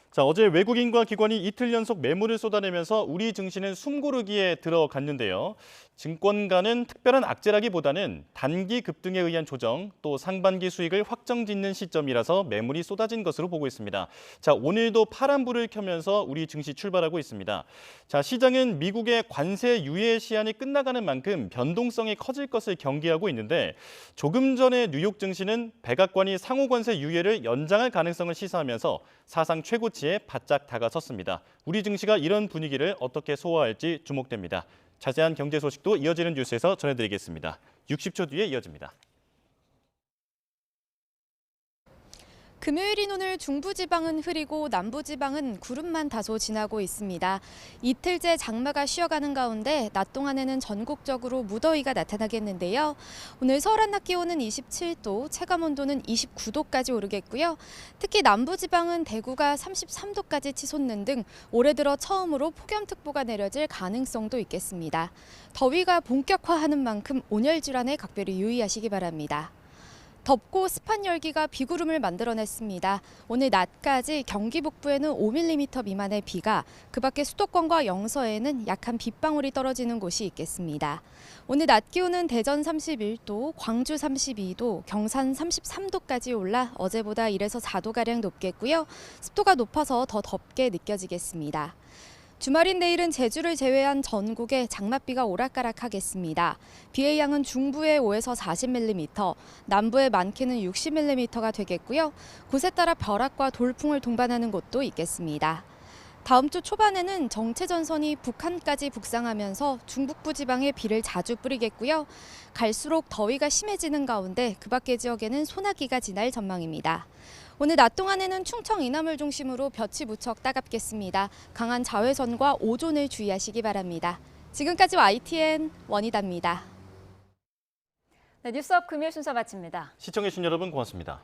자, 어제 외국인과 기관이 이틀 연속 매물을 쏟아내면서 우리 증시는 숨고르기에 들어갔는데요. 증권가는 특별한 악재라기보다는 단기 급등에 의한 조정, 또 상반기 수익을 확정짓는 시점이라서 매물이 쏟아진 것으로 보고 있습니다. 자, 오늘도 파란불을 켜면서 우리 증시 출발하고 있습니다. 자, 시장은 미국의 관세 유예 시한이 끝나가는 만큼 변동성이 커질 것을 경계하고 있는데 조금 전에 뉴욕 증시는 백악관이 상호 관세 유예를 연장할 가능성을 시사하면서 사상 최고치에 바짝 다가섰습니다. 우리 증시가 이런 분위기를 어떻게 소화할지 주목됩니다. 자세한 경제 소식도 이어지는 뉴스에서 전해드리겠습니다. 60초 뒤에 이어집니다. 금요일인 오늘 중부지방은 흐리고 남부지방은 구름만 다소 지나고 있습니다. 이틀째 장마가 쉬어가는 가운데 낮 동안에는 전국적으로 무더위가 나타나겠는데요. 오늘 서울 한낮 기온은 27도, 체감온도는 29도까지 오르겠고요. 특히 남부지방은 대구가 33도까지 치솟는 등 올해 들어 처음으로 폭염특보가 내려질 가능성도 있겠습니다. 더위가 본격화하는 만큼 온열 질환에 각별히 유의하시기 바랍니다. 덥고 습한 열기가 비구름을 만들어냈습니다. 오늘 낮까지 경기 북부에는 5mm 미만의 비가, 그 밖에 수도권과 영서에는 약한 빗방울이 떨어지는 곳이 있겠습니다. 오늘 낮 기온은 대전 31도, 광주 32도, 경산 33도까지 올라 어제보다 1에서 4도가량 높겠고요. 습도가 높아서 더 덥게 느껴지겠습니다. 주말인 내일은 제주를 제외한 전국에 장맛비가 오락가락하겠습니다. 비의 양은 중부에 5에서 40mm, 남부에 많게는 60mm가 되겠고요. 곳에 따라 벼락과 돌풍을 동반하는 곳도 있겠습니다. 다음 주 초반에는 정체전선이 북한까지 북상하면서 중북부 지방에 비를 자주 뿌리겠고요. 갈수록 더위가 심해지는 가운데 그 밖의 지역에는 소나기가 지날 전망입니다. 오늘 낮 동안에는 충청 이남을 중심으로 볕이 무척 따갑겠습니다. 강한 자외선과 오존을 주의하시기 바랍니다. 지금까지 YTN 원희다입니다. 네, 뉴스업 금요일 순서 마칩니다. 시청해주신 여러분 고맙습니다.